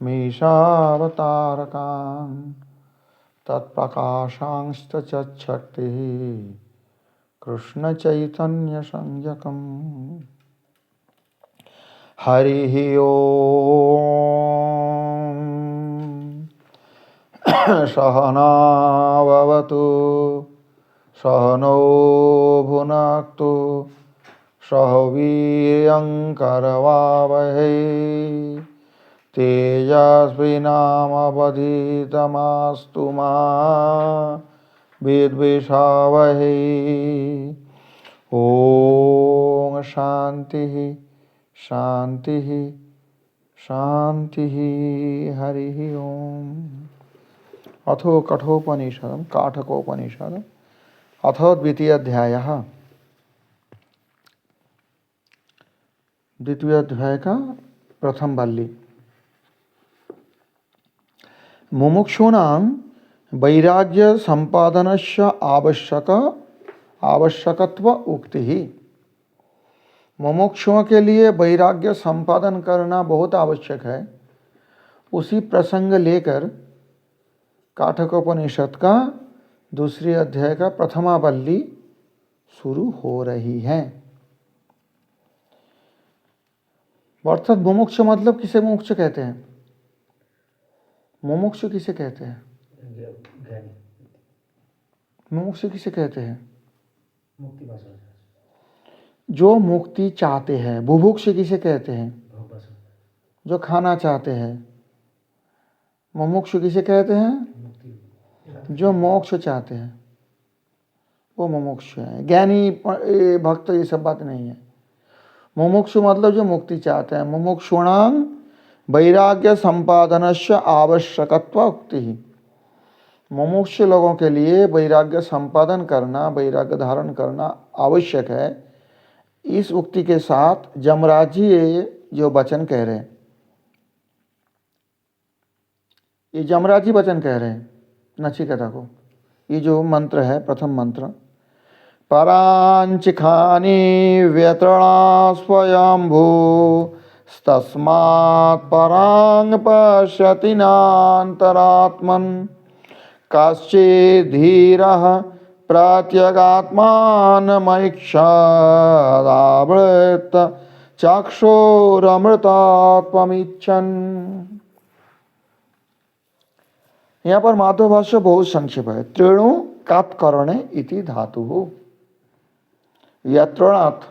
मीशावतारकान् तत्प्रकाशांश्च चक्षुः कृष्णचैतन्यसंज्ञकम्। हरिः ओम। सहनाववतु सहनौ भुनक्तु सह वीर्यङ्करवावहै तेजस्विनामवधीतमस्तु मा विद्विषावहै। ओम शांति शांति शांति। हरिः ओम। अथो कठोपनिषदं काठकोपनिषद अथ द्वितीय अध्यायः। द्वितीय अध्याय का प्रथम वल्ली। मुमुक्षूणां वैराग्य संपादनस्य आवश्यकत्व उक्तिः। मुमुक्षुओं के लिए वैराग्य संपादन करना बहुत आवश्यक है। उसी प्रसंग लेकर काठकोपनिषद का दूसरी अध्याय का प्रथमा वल्ली शुरू हो रही है। अर्थात मुमुक्षु मतलब किसे मुमुक्षु कहते हैं? मुमुक्षु किसे कहते हैं? मुमुक्षु किसे कहते हैं? जो मुक्ति चाहते हैं। बुभुक्षु किसे कहते हैं? जो खाना चाहते हैं। मुमुक्षु किसे कहते हैं? जो मोक्ष चाहते हैं वो मुमुक्षु है। ज्ञानी भक्त ये सब बात नहीं है। मुमुक्षु मतलब जो मुक्ति चाहते हैं। मुमुक्षुणां वैराग्य संपादनस्य आवश्यकत्व उक्ति। मुमुक्षु लोगों के लिए वैराग्य संपादन करना, वैराग्य धारण करना आवश्यक है। इस उक्ति के साथ जमराज जी ये जो वचन कह रहे हैं, ये जमराज जी वचन कह रहे हैं नचिकेता को। ये जो मंत्र है, प्रथम मंत्र, परांचिखानि व्यतृणा स्वयंभू तस्मात् परांग पश्यति नान्तरात्मन् कश्चिद्धीरः प्रत्यगात्मानमैक्षदावृत चक्षुरमृतात्ममिच्छन्। यहाँ पर माधव भाष्य बहुत संक्षेप है। त्रेणु कात्करणे इति धातु। व्यतृणात्,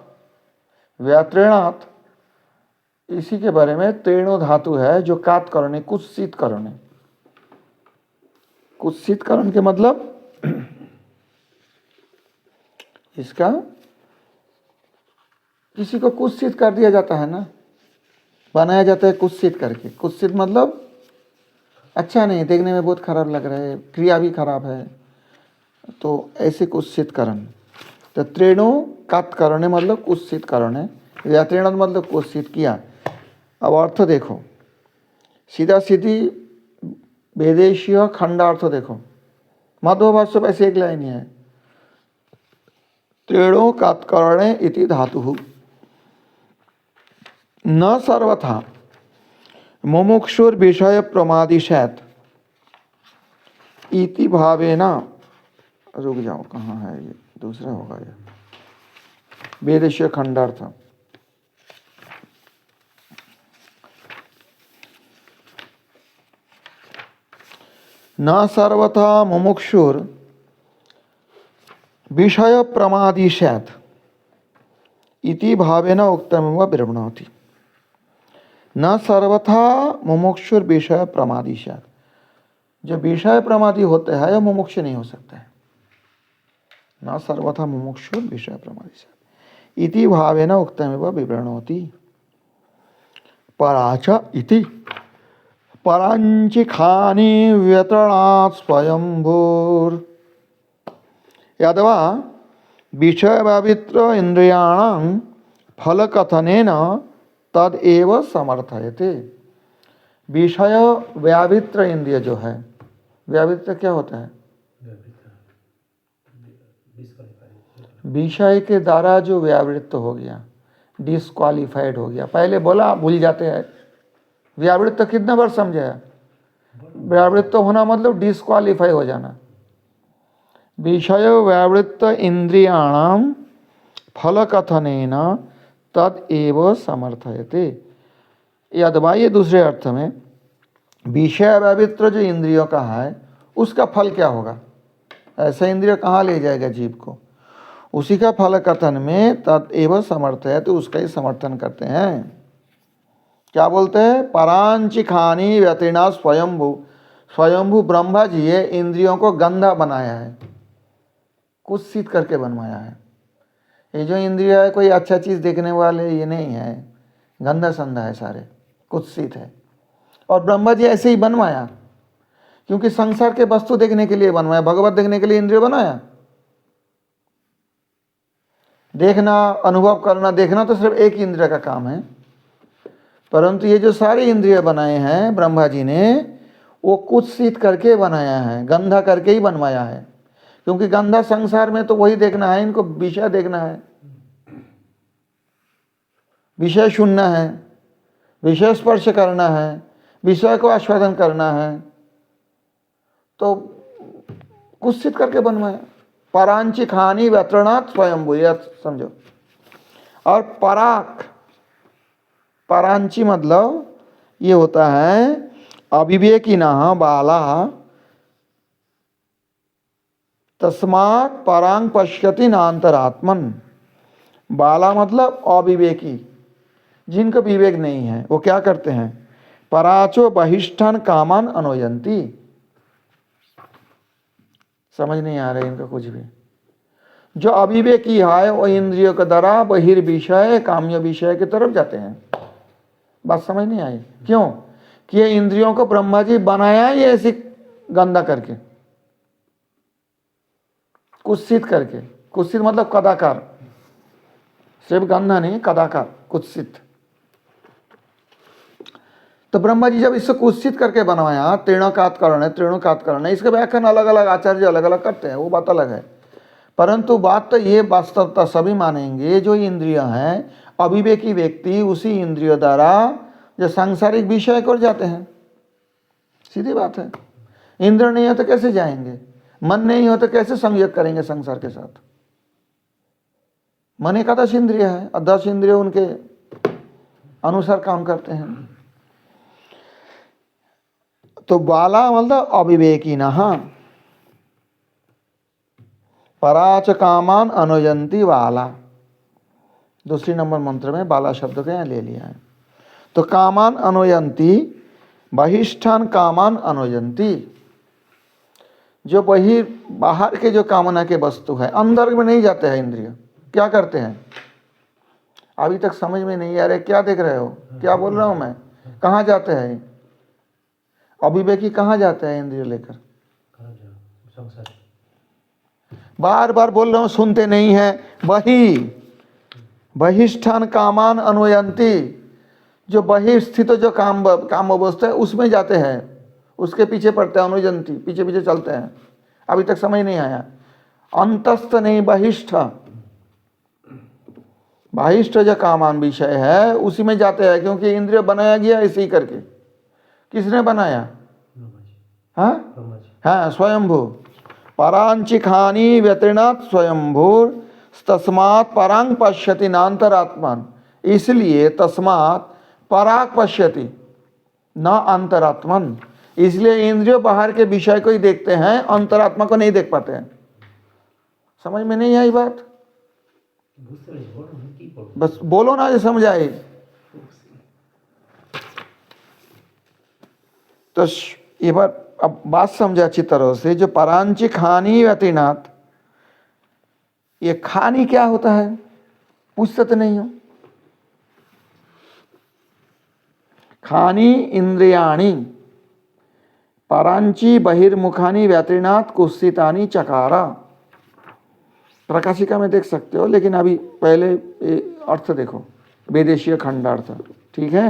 व्यतृणात् इसी के बारे में त्रेणु धातु है जो कात्करणे, कुत्सित करणे। कुत्सित करण के मतलब इसका किसी को कुत्सित कर दिया जाता है ना, बनाया जाता है कुत्सित करके। कुत्सित मतलब अच्छा नहीं, देखने में बहुत खराब लग रहा है, क्रिया भी खराब है, तो ऐसे कुत्सित करण। तो त्रेणु कात्करणे मतलब कुत्सित करण है। या त्रेण मतलब कुत्सित किया। अब अर्थ देखो, सीधा सीधी वेदेशीय खंडार्थ देखो। माधव भाष्य में ऐसे एक लाइन है, त्रेणु कात्करणे इति धातु न सर्वथा मुमुक्षुर विषय प्रमादिशैत इति भावेन। रुक जाओ, कहाँ है ये? दूसरा होगा ये वेदेशीय खंडार्थ। न सर्वथा मुमुक्षुर विषय प्रमादिशैत इति भावेन उक्तमेव विरमणोति। न सर्वथा मुमुक्षुर विषय प्रमादिशैत, जो विषय प्रमादी होते हैं वो मुमुक्ष नहीं हो सकते हैं। न सर्वथा मुमुक्षुर विषय प्रमादिशैत इति भावेन उक्तमेव विवृणोति। पराच इति परांचिखानि व्यतृणात् स्वयंभूर् यद्वा विषय व्यावित्र इंद्रियाणां फलकथनेन तद एव समर्थयते। विषय व्यावित्र इंद्रिय जो है, व्यावित्र क्या होता है? विषय के द्वारा जो व्यावृत्त हो गया, डिस्क्वालिफाइड हो गया। पहले बोला भूल जाते हैं, व्यावृत्त कितना बार समझाया? व्यावृत्त होना मतलब डिस्क्वालीफाई हो जाना। विषय व्यावृत्त इंद्रियाणाम फल कथनेन तद एव समर्थयते। यद्वा, ये दूसरे अर्थ में, विषय व्यावृत्त जो इंद्रियों का है उसका फल क्या होगा? ऐसा इंद्रिय कहाँ ले जाएगा जीव को? उसी का फल कथन में तद एव समर्थयते, तो उसका ही समर्थन करते हैं। क्या बोलते हैं? परांची खानी व्यतीर्णा स्वयंभू। स्वयंभू ब्रह्मा जी ये इंद्रियों को गंदा बनाया है, कुत्सित करके बनवाया है। ये जो इंद्रिय है कोई अच्छा चीज़ देखने वाले ये नहीं है, गंदा संधा है, सारे कुत्सित है। और ब्रह्मा जी ऐसे ही बनवाया, क्योंकि संसार के वस्तु देखने के लिए बनवाया, भगवत देखने के लिए इंद्रिय बनाया। देखना, अनुभव करना, देखना तो सिर्फ एक इंद्रिय का काम है, परंतु ये जो सारे इंद्रिय बनाए हैं ब्रह्मा जी ने, वो कुत्सित करके बनाया है, गंदा करके ही बनवाया है। क्योंकि गंदा संसार में तो वही देखना है, इनको विषय देखना है, विषय सुनना है, विषय स्पर्श करना है, विषय को आस्वादन करना है, तो कुत्सित करके बनवाया। परांची खानी व्यतीर्णात् स्वयंभू, यह समझो। और पराक, परांची मतलब ये होता है अविवेकिनः बालाः तस्मात् परांग पश्यति नान्तरात्मन। बाला मतलब अविवेकी, जिनको विवेक नहीं है, वो क्या करते हैं? पराचो बहिष्ठान कामान अनुयंती। समझ नहीं आ रहा है इनका कुछ भी। जो अविवेकी है वो इंद्रियों के द्वारा बहिर्विषय काम्य विषय की तरफ जाते हैं। बात समझ नहीं आई? क्यों? कि ये इंद्रियों को ब्रह्मा जी बनाया ही ऐसी गंदा करके, कुत्सित करके। कुत्सित मतलब कदाकार, सिर्फ गंदा नहीं, कदाकार, कुत्सित। तो ब्रह्मा जी जब इससे कुत्सित करके बनवाया, तीर्णकात्करण है, तीर्णकात्करण है, इसके व्याख्यान अलग अलग आचार्य अलग अलग करते हैं, वो बात अलग है। परंतु बात तो ये वास्तवता सभी मानेंगे, जो इंद्रियां हैं, अविवेकी व्यक्ति उसी इंद्रियों द्वारा जो सांसारिक विषय को जाते हैं। सीधी बात है। इंद्र नहीं हो तो कैसे जाएंगे? मन नहीं हो तो कैसे संयोग करेंगे संसार के साथ? मन एक 10 इंद्रिय है और 10 इंद्रिय उनके अनुसार काम करते हैं। तो बाला मतलब अविवेकिनः पराच कामान अनुयंती बाला। दूसरी नंबर मंत्र में बाला शब्द को यहाँ ले लिया है। तो कामान अनुयंती, बहिष्ठान कामान अनुयंती। जो बाहर के जो कामना के वस्तु है, अंदर में नहीं जाते हैं इंद्रिय। क्या करते हैं? अभी तक समझ में नहीं आ रहा, क्या देख रहे हो? क्या बोल रहा हूं मैं? कहाँ जाते हैं अविवेकी? कहाँ जाते हैं इंद्रिय लेकर? बार बार बोल रहा हूं, सुनते नहीं है। बहिष्ठान कामान अनुयंती, जो बहिर्स्थित जो काम वस्तु है उसमें जाते हैं, उसके पीछे पड़ते हैं, अनुयंती, पीछे पीछे चलते हैं। अभी तक समझ नहीं आया? अंतस्थ नहीं, बहिष्ठ। बहिष्ठ जो कामान विषय है उसी में जाते हैं, क्योंकि इंद्रिय बनाया गया इसी करके। किसने बनाया? हाँ, स्वयंभू। परांची खानी व्यतीर्णात् स्वयंभूर तस्मात् परांग पश्यति नान्तरात्मन। इसलिए तस्मात् पराग पश्यति न अंतरात्मन। इसलिए इंद्रियों बाहर के विषय को ही देखते हैं, अंतरात्मा को नहीं देख पाते हैं। समझ में नहीं आई बात? बस बोलो ना, जो समझ आए। तो ये बात अब बात समझा अच्छी तरह से। जो परांची खानी व्यतीर्णात्, ये खानी क्या होता है पूछते तो नहीं हो। खानी इंद्रियाणी परांची बहिर्मुखानी व्यतीर्णात् कुत्सितानि चकारा। प्रकाशिका में देख सकते हो, लेकिन अभी पहले अर्थ देखो, वेदेशीय खंडार्थ। ठीक है।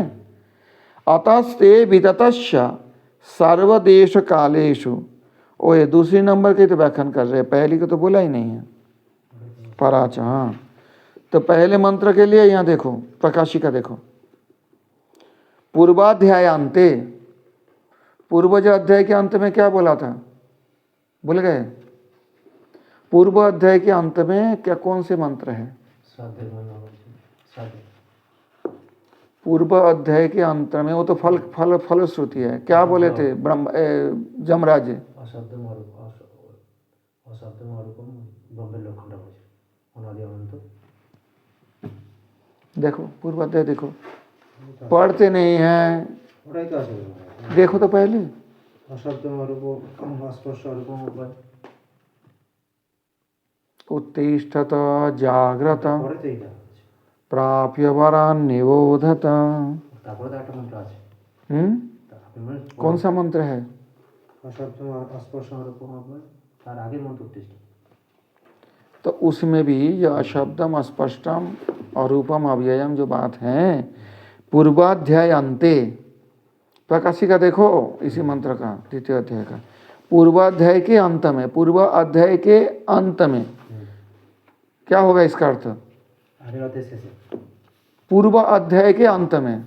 अतस्ते विततस्य सर्वदेश कालेषु। ओ ये दूसरी नंबर के तो व्याख्यान कर रहे हैं, पहली को तो बोला ही नहीं है। पराच, हाँ। तो पहले मंत्र के लिए यहाँ देखो, प्रकाशिका देखो। पूर्वाध्याय अंते, पूर्वज अध्याय के अंत में क्या बोला था, भूल गए? पूर्व अध्याय के अंत में क्या कौन से मंत्र है? पूर्व अध्याय के अंत में वो तो फल फल फलश्रुति है। क्या बोले थे जमराज? देखो पूर्व अध्याय देखो, पढ़ते नहीं हैं, देखो तो पहले। उत्तिष्ठत जाग्रत प्राप्य वरान निबोधत। कौन सा मंत्र है? तो उसमें भी जो अशब्दम अस्पष्टम अरूपम अव्ययम जो बात है, पूर्वाध्याय अंते, प्रकाशिका देखो इसी मंत्र का द्वितीय अध्याय का, पूर्वाध्याय के अंत में, पूर्व अध्याय के अंत में क्या होगा इसका अर्थ? पूर्व अध्याय के अंत में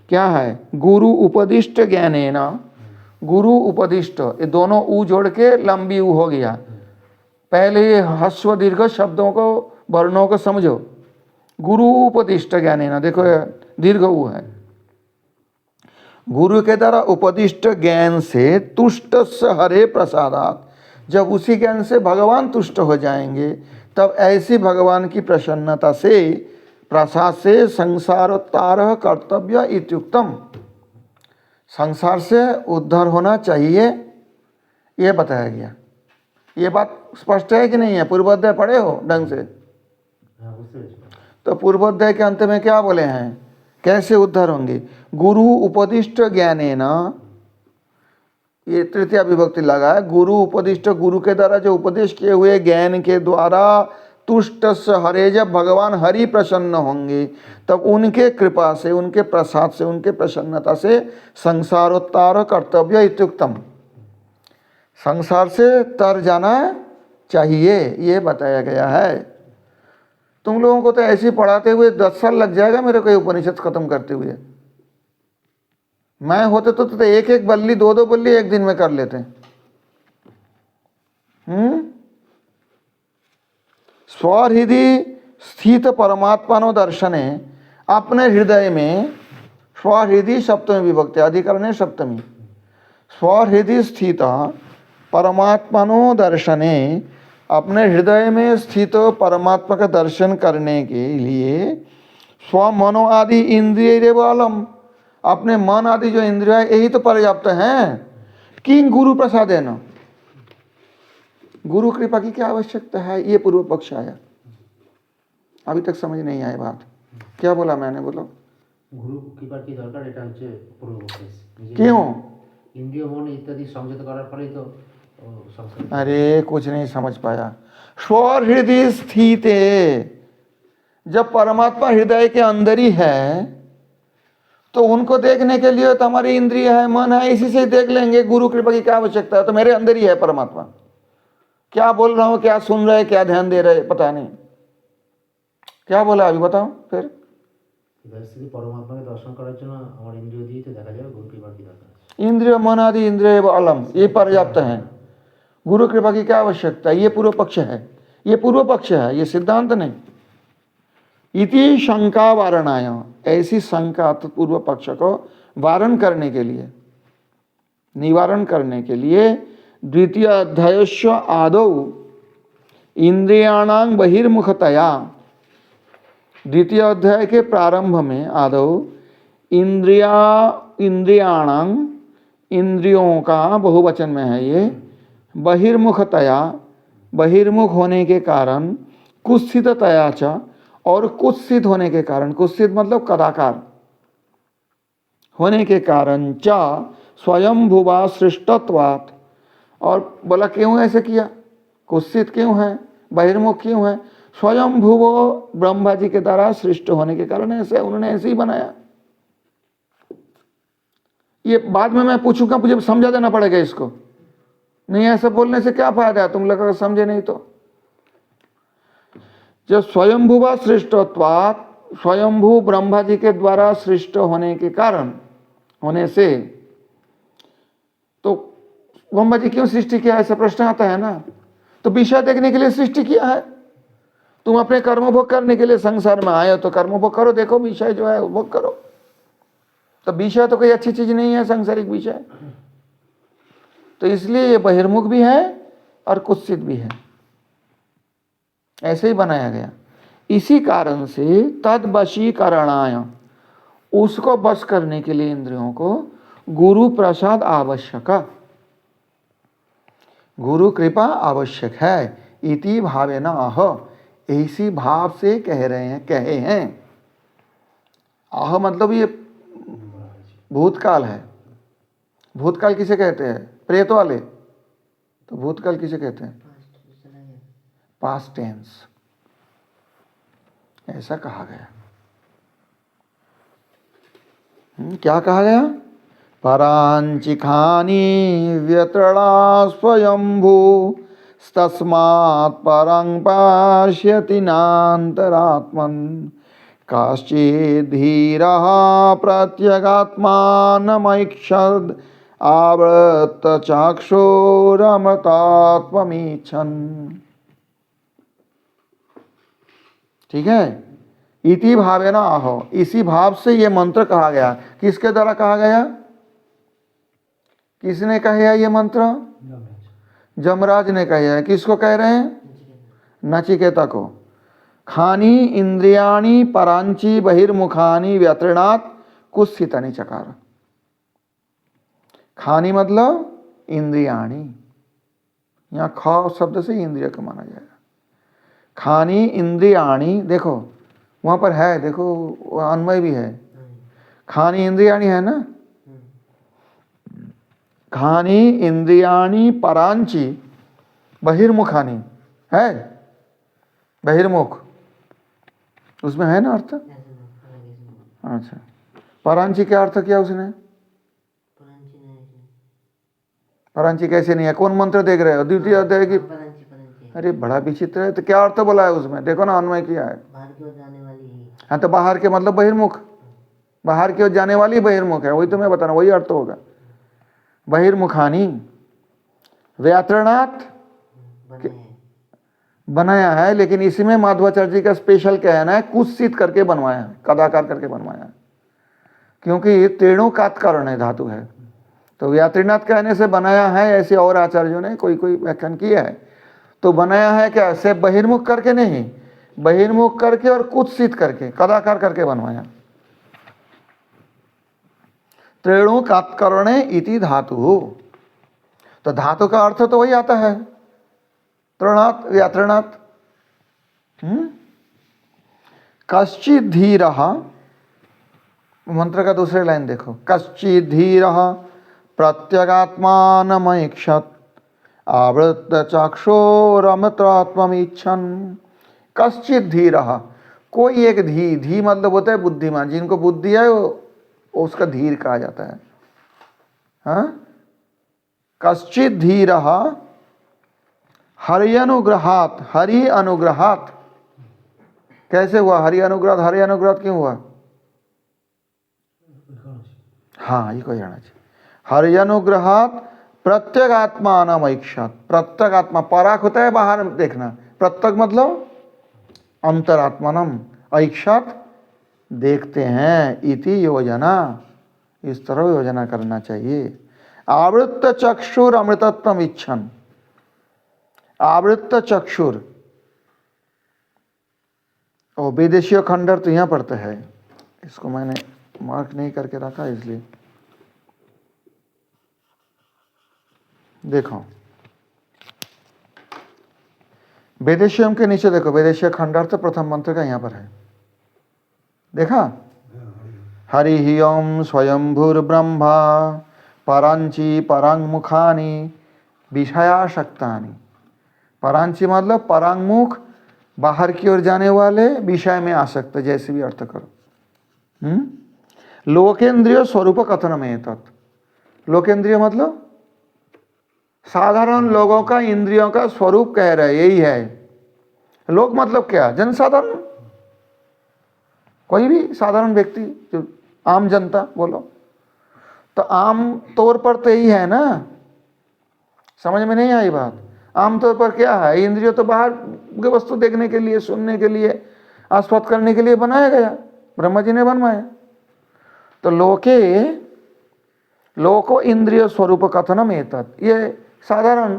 क्या है? गुरु उपदिष्ट ज्ञानेन, गुरु उपदिष्ट, ये दोनों ऊ जोड़ के लंबी ऊ हो गया। पहले ये ह्रस्व दीर्घ शब्दों को, वर्णों को समझो। गुरु उपदिष्ट ज्ञानेन, देखो दीर्घ ऊ है। गुरु के द्वारा उपदिष्ट ज्ञान से तुष्ट हरे प्रसादात, जब उसी ज्ञान से भगवान तुष्ट हो जाएंगे तब ऐसी भगवान की प्रसन्नता से, प्रसाद से संसारोत्तार कर्तव्य इत्युक्तम, संसार से उद्धार होना चाहिए, ये बताया गया। ये बात स्पष्ट है कि नहीं है? पूर्वोदय पढ़े हो ढंग से? तो पूर्वोदय के अंत में क्या बोले हैं, कैसे उद्धार होंगे? गुरु उपदिष्ट ज्ञानेन, ये तृतीय विभक्ति लगा है। गुरु उपदिष्ट, गुरु के द्वारा जो उपदेश किए हुए ज्ञान के द्वारा तुष्ट हरे, जब भगवान हरि प्रसन्न होंगे तब उनके कृपा से, उनके प्रसाद से, उनके प्रसन्नता से संसारोत्तार कर्तव्य इत्युक्तम, संसार से तर जाना चाहिए, ये बताया गया है। तुम लोगों को तो ऐसे पढ़ाते हुए 10 साल लग जाएगा मेरे को उपनिषद खत्म करते हुए। मैं होते तो एक एक बल्ली, दो दो बल्ली एक दिन में कर लेते। स्वहृदय स्थित परमात्मा दर्शने, अपने हृदय में, स्वहृदय सप्तमी विभक्ति, अधिकरण है सप्तमी, स्वहृदय स्थित परमात्मनो दर्शने, अपने हृदय में स्थित परमात्मा का दर्शन करने के लिए स्वमनो आदि इंद्रिय बलम, अपने मन आदि जो इंद्रिय है यही तो पर्याप्त हैं। किंग गुरु प्रसाद है ना, गुरु कृपा की क्या आवश्यकता है? ये पूर्व पक्ष आया, अभी तक समझ नहीं आया बात। क्या बोला मैंने? बोलो। गुरु कृपा की दरकार, এটা হচ্ছে पूर्व पक्ष। क्यों? इंद्रिय मन इत्यादि संयत করার ফলেই तो संसार। अरे कुछ नहीं समझ पाया। स्वहृदय स्थित, जब परमात्मा हृदय के अंदर ही है तो उनको देखने के लिए तो हमारी इंद्रिय है, मन है, इसी से देख लेंगे। गुरु कृपा की क्या आवश्यकता है? तो मेरे अंदर ही है परमात्मा। क्या बोल रहा हूँ, क्या सुन रहे, क्या ध्यान दे रहे, पता नहीं क्या बोला, अभी बताओ फिर। परमात्मा के दर्शन करार জন্য আমার इंद्रिय দিয়ে তো দেখা যাবে गुरु कृपा की दरकार। इंद्रिय मन आदि इंद्रिय अलम, ये पर्याप्त है। गुरु कृपा की क्या आवश्यकता? ये पूर्व पक्ष है, ये पूर्व पक्ष है, ये सिद्धांत नहीं। इति शंका वारणाय, ऐसी शंका तो पूर्व पक्ष को वारण करने के लिए, निवारण करने के लिए, द्वितीय अध्यायस्य आदौ इंद्रियाणां बहिर्मुखतया, द्वितीय अध्याय के प्रारंभ में आदौ इंद्रियाणां, इंद्रियों का बहुवचन में है ये, बहिर्मुखतया, बहिर्मुख होने के कारण, कुत्सिततया च, और कुत्सित होने के कारण, कुत्सित मतलब कदाकार होने के कारण, च स्वयंभुवा सृष्टत्वात्, और बोला क्यों ऐसे किया, कुत्सित क्यों है, बहिर्मुख क्यों है? स्वयंभुव ब्रह्मा जी के द्वारा सृष्ट होने के कारण ऐसे, उन्होंने ऐसे ही बनाया। ये बाद में मैं पूछूंगा, मुझे समझा देना पड़ेगा इसको, नहीं ऐसा बोलने से क्या फायदा है, तुम लोग अगर समझे नहीं तो। जो स्वयंभुवा सृष्टत्वात्, स्वयंभू ब्रह्मा जी के द्वारा सृष्ट होने के कारण, होने से तो ब्रह्मा जी क्यों सृष्टि किया, ऐसा प्रश्न आता है ना। तो विषय देखने के लिए सृष्टि किया है। तुम अपने कर्म भोग करने के लिए संसार में आए हो तो कर्म भोग करो, देखो विषय जो है वो भोग करो। तो विषय तो कोई अच्छी चीज नहीं है, सांसारिक विषय। तो इसलिए ये बहिर्मुख भी है और कुत्सित भी है, ऐसे ही बनाया गया। इसी कारण से तद वशीकरणाय, उसको बस करने के लिए इंद्रियों को गुरु प्रसाद आवश्यक, गुरु कृपा आवश्यक है। इति भावेन आह, इसी भाव से कह रहे हैं, कहे हैं। आह मतलब ये भूतकाल है। भूतकाल किसे कहते हैं, प्रेत वाले। तो भूतकाल किसे कहते हैं, पास्ट टेंस, ऐसा कहा गया। क्या कहा गया, परांचिखानी व्यतृणा स्वयंभू तस्मात् परं पश्यति नान्तरात्मन् काश्चिद्धीरः प्रत्यगात्मानमैक्षद आवृत्तचक्षुरमृतात्ममीच्छन्। ठीक है, इति भावेन आहो, इसी भाव से ये मंत्र कहा गया। किसके द्वारा कहा गया, किसने कहा ये मंत्र, जमराज ने कहा है। किसको कह रहे हैं, नचिकेता को। खानी इंद्रियाणी परांची बहिर्मुखानी व्यतृणात् कुत्सितानि चकार। खानी मतलब इंद्रियाणी, यहाँ ख शब्द से इंद्रिय को माना जाएगा। खानी इंद्रियाणी, देखो वहां पर है, देखो अन्वय भी है। खानी इंद्रियाणी है ना, खानी इंद्रियाणी परांची बहिर्मुखानी है, बहिर्मुख उसमें है ना अर्थ। अच्छा, परांची क्या अर्थ किया उसने, परांची कैसे नहीं है, कौन मंत्र देख रहे हो, द्वितीय अध्याय की। अरे बड़ा विचित्र है, तो क्या अर्थ बोला है उसमें, देखो ना अन्वय किया है। हाँ तो बाहर के मतलब बहिर्मुख, बाहर की ओर जाने वाली बहिर्मुख है, वही तो मैं बता रहा हूँ, वही अर्थ होगा। बहिर्मुखानी व्यातरणात् बनाया है, लेकिन इसमें माधवाचार्य जी का स्पेशल कहना है कुत्सित करके बनवाया है, कदाकार करके बनवाया है, क्योंकि त्रिणुकात कारण है, धातु है। तो व्यातृणात् कहने से बनाया है, ऐसे और आचार्यों ने कोई कोई व्याख्यान किया है। तो बनाया है क्या, से बहिर्मुख करके नहीं, बहिर्मुख करके और कुत्सित करके, कदाकार करके बनवाया। त्रिणुकात करणे इति धातु, तो धातु का अर्थ तो वही आता है, त्रिणात् व्यातृणात्। कश्चित् धीरः, मंत्र का दूसरे लाइन देखो, कश्चित् धीरः प्रत्यगात्मानमैक्षत आवृत्तचक्षुरमृतात्ममीच्छन्। कश्चित् धीरः, कोई एक धी, धी मतलब होता है बुद्धिमान, जिनको बुद्धि है वो उसका धीर कहा जाता है। हाँ, कश्चित् धीरः हरि अनुग्रहात्, हरि अनुग्रहात् कैसे हुआ, हरि अनुग्रहात्, हरि अनुग्रहात् क्यों हुआ, हाँ ये कोई आना चाहिए। हरि अनुग्रहात् प्रत्यगात्मानमैक्षत, प्रत्यगात्मा पराक होता है बाहर देखना, प्रत्यक मतलब अंतरात्मानम, ऐक्षत देखते हैं, इति योजना, इस तरह योजना करना चाहिए। आवृत्त चक्षुर अमृतत्वम इच्छन, आवृत्त चक्षुर, और विदेशीय खंडर तो यहाँ पढ़ते है, इसको मैंने मार्क नहीं करके रखा इसलिए देखो, वेदेशियम के नीचे देखो, वेदेशीय खंडार्थ प्रथम मंत्र का यहाँ पर है, देखा। हरि ही ओम स्वयंभूर्ब्रह्मा परांची परांगमुखानी विषयाशक्तानि। परांची मतलब परांगमुख, बाहर की ओर जाने वाले, विषय में आसक्त, जैसे भी अर्थ करो। लोकेंद्रिय स्वरूप कथन में तत्, लोकेंद्रिय मतलब साधारण लोगों का इंद्रियों का स्वरूप कह रहे, यही है। लोक मतलब क्या, जनसाधारण, कोई भी साधारण व्यक्ति, जो आम जनता बोलो। तो आम तौर पर तो यही है ना, समझ में नहीं आई बात। आमतौर पर क्या है, इंद्रिय तो बाहर की वस्तु देखने के लिए, सुनने के लिए, आस्वाद करने के लिए बनाया गया, ब्रह्मा जी ने बनवाया। तो लोको इंद्रिय स्वरूप कथनम एतत्, ये साधारण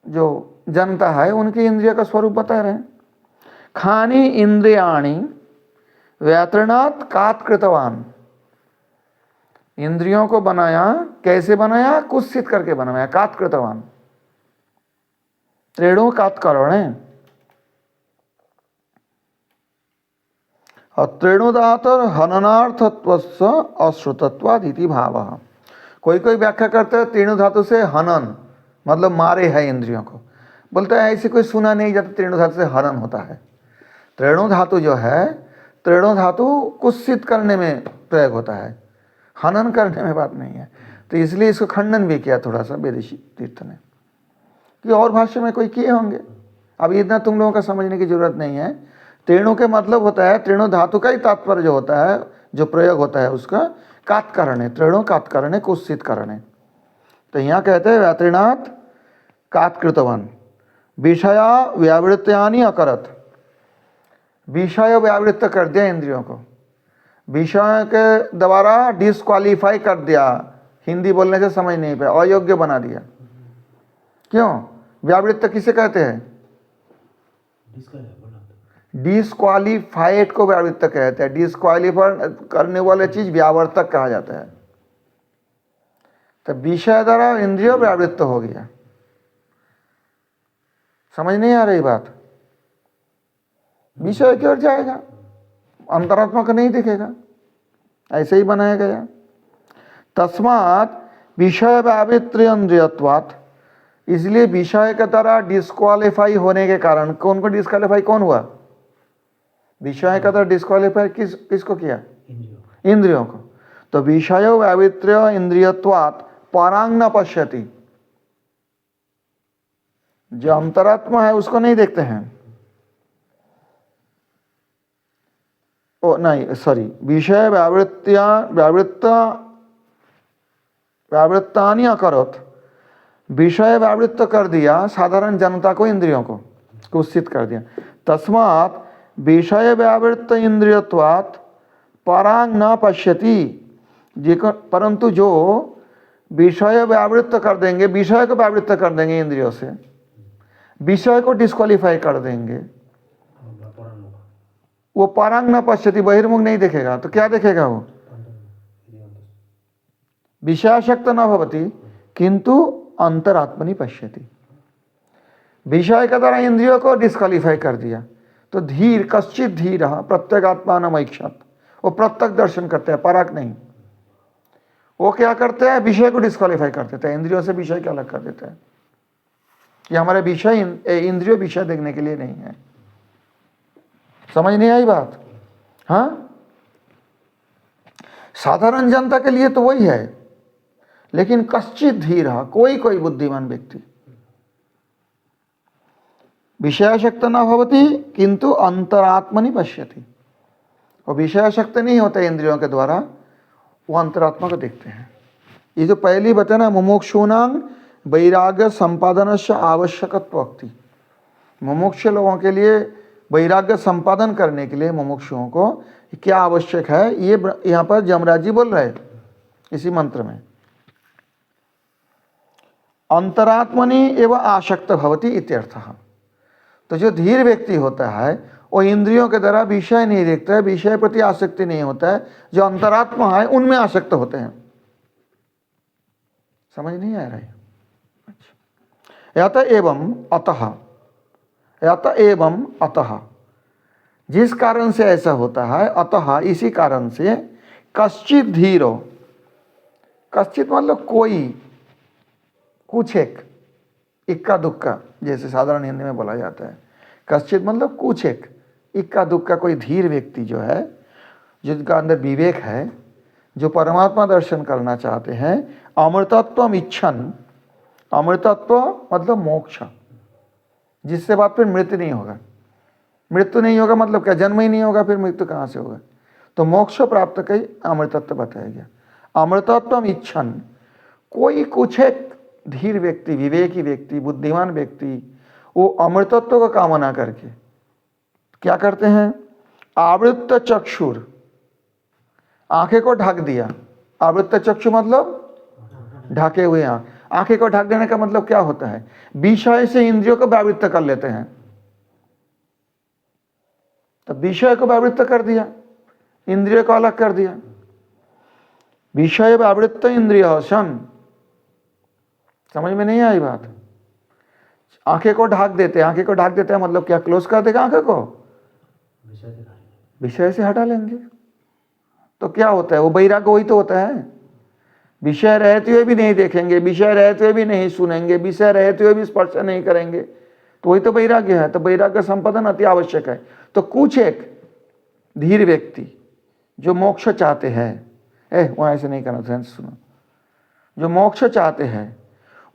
जो जनता है उनकी इंद्रिय का स्वरूप बता रहे हैं। खानी इंद्रियाणि व्यातरणात् कात् कृतवान, इंद्रियों को बनाया, कैसे बनाया, कुत्सित करके बनाया, कात् कृतवान, त्रेणु कात् करणे, और त्रेणुदातर हननार्थत्वस्य अश्रुतत्वादिति भावः। कोई कोई व्याख्या करते हैं त्रेणु धातु से हनन मतलब मारे है इंद्रियों को, बोलता है ऐसे कोई सुना नहीं जाता त्रेणु धातु से हनन होता है। त्रेणु धातु जो है, त्रेणु धातु कुत्सित करने में प्रयोग होता है, हनन करने में बात नहीं है। तो इसलिए इसको खंडन भी किया थोड़ा सा विदेशी तीर्थ ने, कि और भाषा में कोई किए होंगे, अभी इतना तुम लोगों का समझने की जरूरत नहीं है। त्रेणु के मतलब होता है, त्रेणु धातु का ही तात्पर्य जो होता है, जो प्रयोग होता है उसका कात् करणे, त्रेणु कात् करणे, कुत्सित करणे। तो यहाँ कहते हैं व्यातृणात् कात् कृतवान, विषया व्यावृत्यानि अकरत, विषय व्यावृत्त कर दिया इंद्रियों को, विषय के द्वारा डिस्क्वालीफाई कर दिया, हिंदी बोलने से समझ नहीं पाया, अयोग्य बना दिया। क्यों? व्यावृत्त किसे कहते हैं? डिस्क्वालीफाइड को व्यावृत्त कहते हैं। डिस्क्वालीफाई करने वाले चीज व्यावर्तक कहा जाता है। तो विषय द्वारा इंद्रिय व्यावृत्त हो गया। समझ नहीं आ रही बात? विषय की ओर जाएगा, अंतरात्मा को नहीं दिखेगा, ऐसे ही बनाया गया। तस्मात् विषय व्यावृत्य इंद्रियत्वात्, इसलिए विषय के द्वारा डिस्क्वालीफाई होने के कारण, कौन को डिस्क्वालीफाई, कौन हुआ? विषय का द्वारा डिस्क्वालीफाई किसको किया? इंद्रियों को। तो विषय व्यावृत्य इंद्रियत्वात् परांग न पश्यति, जो अंतरात्मा है उसको नहीं देखते हैं। ओ नहीं सॉरी, विषय व्यावृत्तानि अकरोत्, विषय व्यावृत्त कर दिया साधारण जनता को, इंद्रियों को कुत्सित कर दिया। तस्मात् विषय व्यावृत्त इंद्रियत्वात् परांग न पश्यति, परंतु जो विषय व्यावृत्त कर देंगे, विषय को व्यावृत्त कर देंगे इंद्रियों से, विषय को डिस्क्वालीफाई कर देंगे, वो परांग न पश्यति, बहिर्मुख नहीं देखेगा। तो क्या देखेगा वो? विषयासक्त न भवति किंतु अंतरात्मनि पश्यति। विषय के द्वारा इंद्रियों को डिस्क्वालीफाई कर दिया, तो धीर कश्चित धीर प्रत्यगात्मा न ऐक्षत, वो प्रत्यक दर्शन करते हैं, पराग नहीं। वो क्या करते हैं? विषय को डिस्क्वालीफाई कर देते हैं, इंद्रियों से विषय को अलग कर देते हैं। ये हमारे विषय, इंद्रियों विषय देखने के लिए नहीं है। समझ नहीं आई बात? हाँ, साधारण जनता के लिए तो वही है, लेकिन कश्चित धीर, कोई कोई बुद्धिमान व्यक्ति, विषयासक्त न भवति किंतु अंतरात्मनि पश्यति, और विषयासक्त नहीं होते इंद्रियों के द्वारा, वो अंतरात्मा को देखते हैं। ये जो पहली बात है ना, मुमुक्षूणां वैराग्य संपादन से आवश्यकत्वक्ति, मुमुक्ष लोगों के लिए वैराग्य संपादन करने के लिए मुमुक्षुओं को क्या आवश्यक है, ये यहाँ पर यमराज जी बोल रहे हैं इसी मंत्र में। अंतरात्मनि एवं आसक्त भवति इत्यर्थः। तो जो धीर व्यक्ति होता है वो इंद्रियों के द्वारा विषय नहीं देखता है, विषय प्रति आसक्ति नहीं होता है, जो अंतरात्मा है उनमें आसक्त होते हैं। समझ नहीं आ रहा है? अच्छा, यत एवं अतः, यत एवं अतः, जिस कारण से ऐसा होता है, अतः इसी कारण से, कश्चित धीरो, कश्चित मतलब कोई, कुछ एक, इक्का दुक्का, जैसे साधारण हिंदी में बोला जाता है। कश्चित मतलब कुछ एक, इक्का दुक्का कोई धीर व्यक्ति जो है, जिनका अंदर विवेक है, जो परमात्मा दर्शन करना चाहते हैं, अमृतत्वम इच्छन, अमृतत्व मतलब मोक्ष, जिससे बाद फिर मृत्यु नहीं होगा। मृत्यु नहीं होगा मतलब क्या? जन्म ही नहीं होगा, फिर मृत्यु कहाँ से होगा? तो मोक्ष प्राप्त कई अमृतत्व बताया गया। अमृतत्वम इच्छन, कोई कुछ एक धीर व्यक्ति, विवेकी व्यक्ति, बुद्धिमान व्यक्ति वो अमृतत्व का कामना करके क्या करते हैं, आवृत्त चक्षुर, आंखें को ढक दिया। आवृत्त चक्षु मतलब ढके हुए आंख, आंखें को ढक देने का मतलब क्या होता है, विषय से इंद्रियों को व्यावृत्त कर लेते हैं। तो विषय को व्यावृत्त कर दिया, इंद्रिय को अलग कर दिया। विषय व्यावृत्त इंद्रिय सन, समझ में नहीं आई बात। आंखें को ढक देते, आंखें को ढक देते हैं मतलब क्या, क्लोज कर देगा आंखें को, विषय से हटा लेंगे। तो क्या होता है, वो वैराग्य वही तो होता है। विषय रहते हुए भी नहीं देखेंगे, विषय रहते हुए भी नहीं सुनेंगे, विषय रहते हुए भी स्पर्श नहीं करेंगे, तो वही तो वैराग्य है। तो वैराग्य संपादन अति आवश्यक है। तो कुछ एक धीर व्यक्ति जो मोक्ष चाहते हैं, वहाँ ऐसे नहीं करना, ध्यान से सुनो, जो मोक्ष चाहते हैं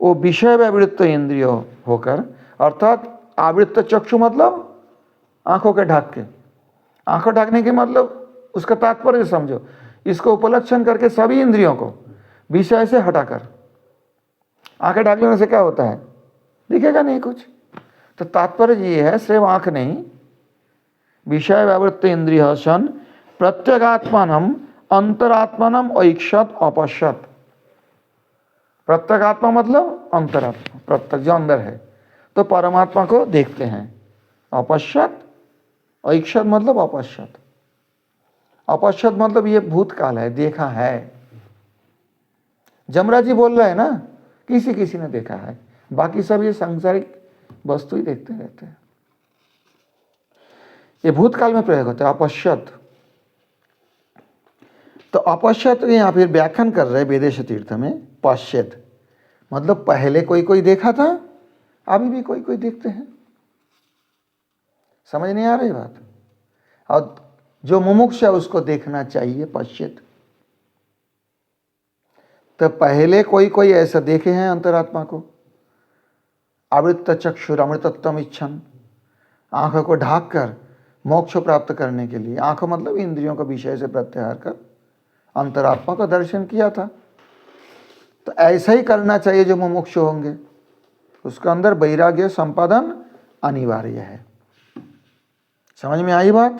वो विषय व्यावृत्त इंद्रिय होकर, अर्थात आवृत्त चक्षु मतलब आंखों के ढक के, आंखों ढकने के मतलब उसका तात्पर्य समझो, इसको उपलक्षण करके सभी इंद्रियों को विषय से हटाकर, आंखें ढक लेने से क्या होता है, दिखेगा नहीं कुछ। तो तात्पर्य ये है, सिर्फ आंख नहीं, विषय व्यावृत्त इंद्रिय सन प्रत्यगात्मानम अंतरात्मानम ऐक्षत अपश्यत। प्रत्यगात्मा मतलब अंतरात्मा, प्रत्यक जो अंदर है, तो परमात्मा को देखते हैं। अपश्यत, ऐक्षत मतलब अपश्यत, अपश्यत मतलब ये भूतकाल है, देखा है। जमराज जी बोल रहे हैं ना, किसी किसी ने देखा है, बाकी सब ये सांसारिक वस्तु ही देखते रहते हैं। ये भूतकाल में प्रयोग होता है अपश्यत। तो अपश्यत यहाँ फिर व्याख्यान कर रहे वेदेश तीर्थ में, पश्यत मतलब पहले कोई कोई देखा था, अभी भी कोई कोई देखते हैं। समझ नहीं आ रही बात। और जो मुमुक्ष है उसको देखना चाहिए पश्यत। तो पहले कोई कोई ऐसा देखे हैं अंतरात्मा को, आवृत्त चक्षुर अमृतत्वम इच्छन, आंखों को ढाक कर मोक्ष प्राप्त करने के लिए, आंखों मतलब इंद्रियों को विषय से प्रत्याहार कर अंतरात्मा का दर्शन किया था। तो ऐसा ही करना चाहिए जो मुमुक्ष होंगे, उसके अंदर वैराग्य संपादन अनिवार्य है। समझ में आई बात।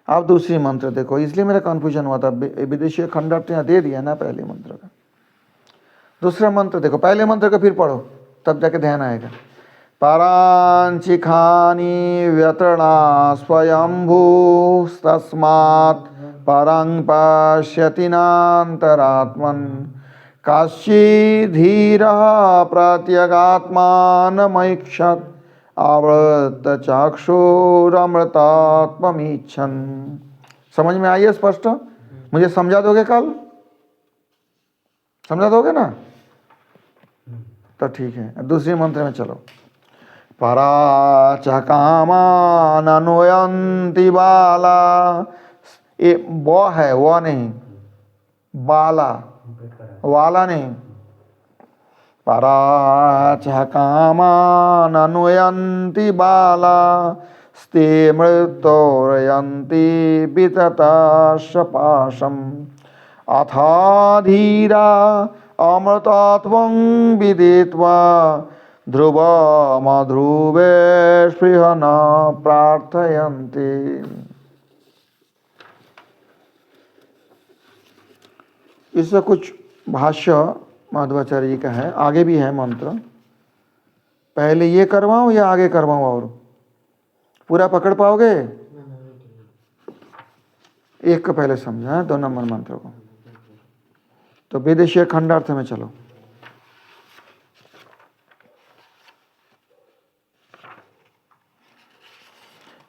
आप दूसरी मंत्र देखो, इसलिए मेरा कन्फ्यूजन हुआ था, विदेशी खंडार्थ यहाँ दे दिया ना पहले मंत्र का। दूसरा मंत्र देखो, पहले मंत्र को फिर पढ़ो तब जाके ध्यान आएगा। परांचिखानि व्यतृणा स्वयंभूस्तस्मात् परं पश्यति नान्तरात्मन् काश्चिद्धीरः प्रत्यगात्मानमैक्षत आवृत्त चक्षुरमृतात्ममीच्छन। समझ में आई है स्पष्ट? मुझे समझा दोगे कल? समझा दोगे ना? तो ठीक है, दूसरी मंत्र में चलो। परा च कामाननुयन्ति बाला, ये वो है, वो नहीं, बाला, वाला नहीं। परा च कामाननुयन्ति बाला स्ते मृत्योरयन्ति वितताश्च पाशम् अथाधीरा अमृतत्वं विदित्वा ध्रुवमध्रुवे स्पृह न प्रार्थयन्ति। इससे कुछ भाष्य माधवाचार्य जी का है, आगे भी है मंत्र। पहले ये करवाऊं या आगे करवाऊं? और पूरा पकड़ पाओगे? एक को पहले समझा है, 2 नंबर मंत्र को। तो विदेशीय खंडार्थ में चलो।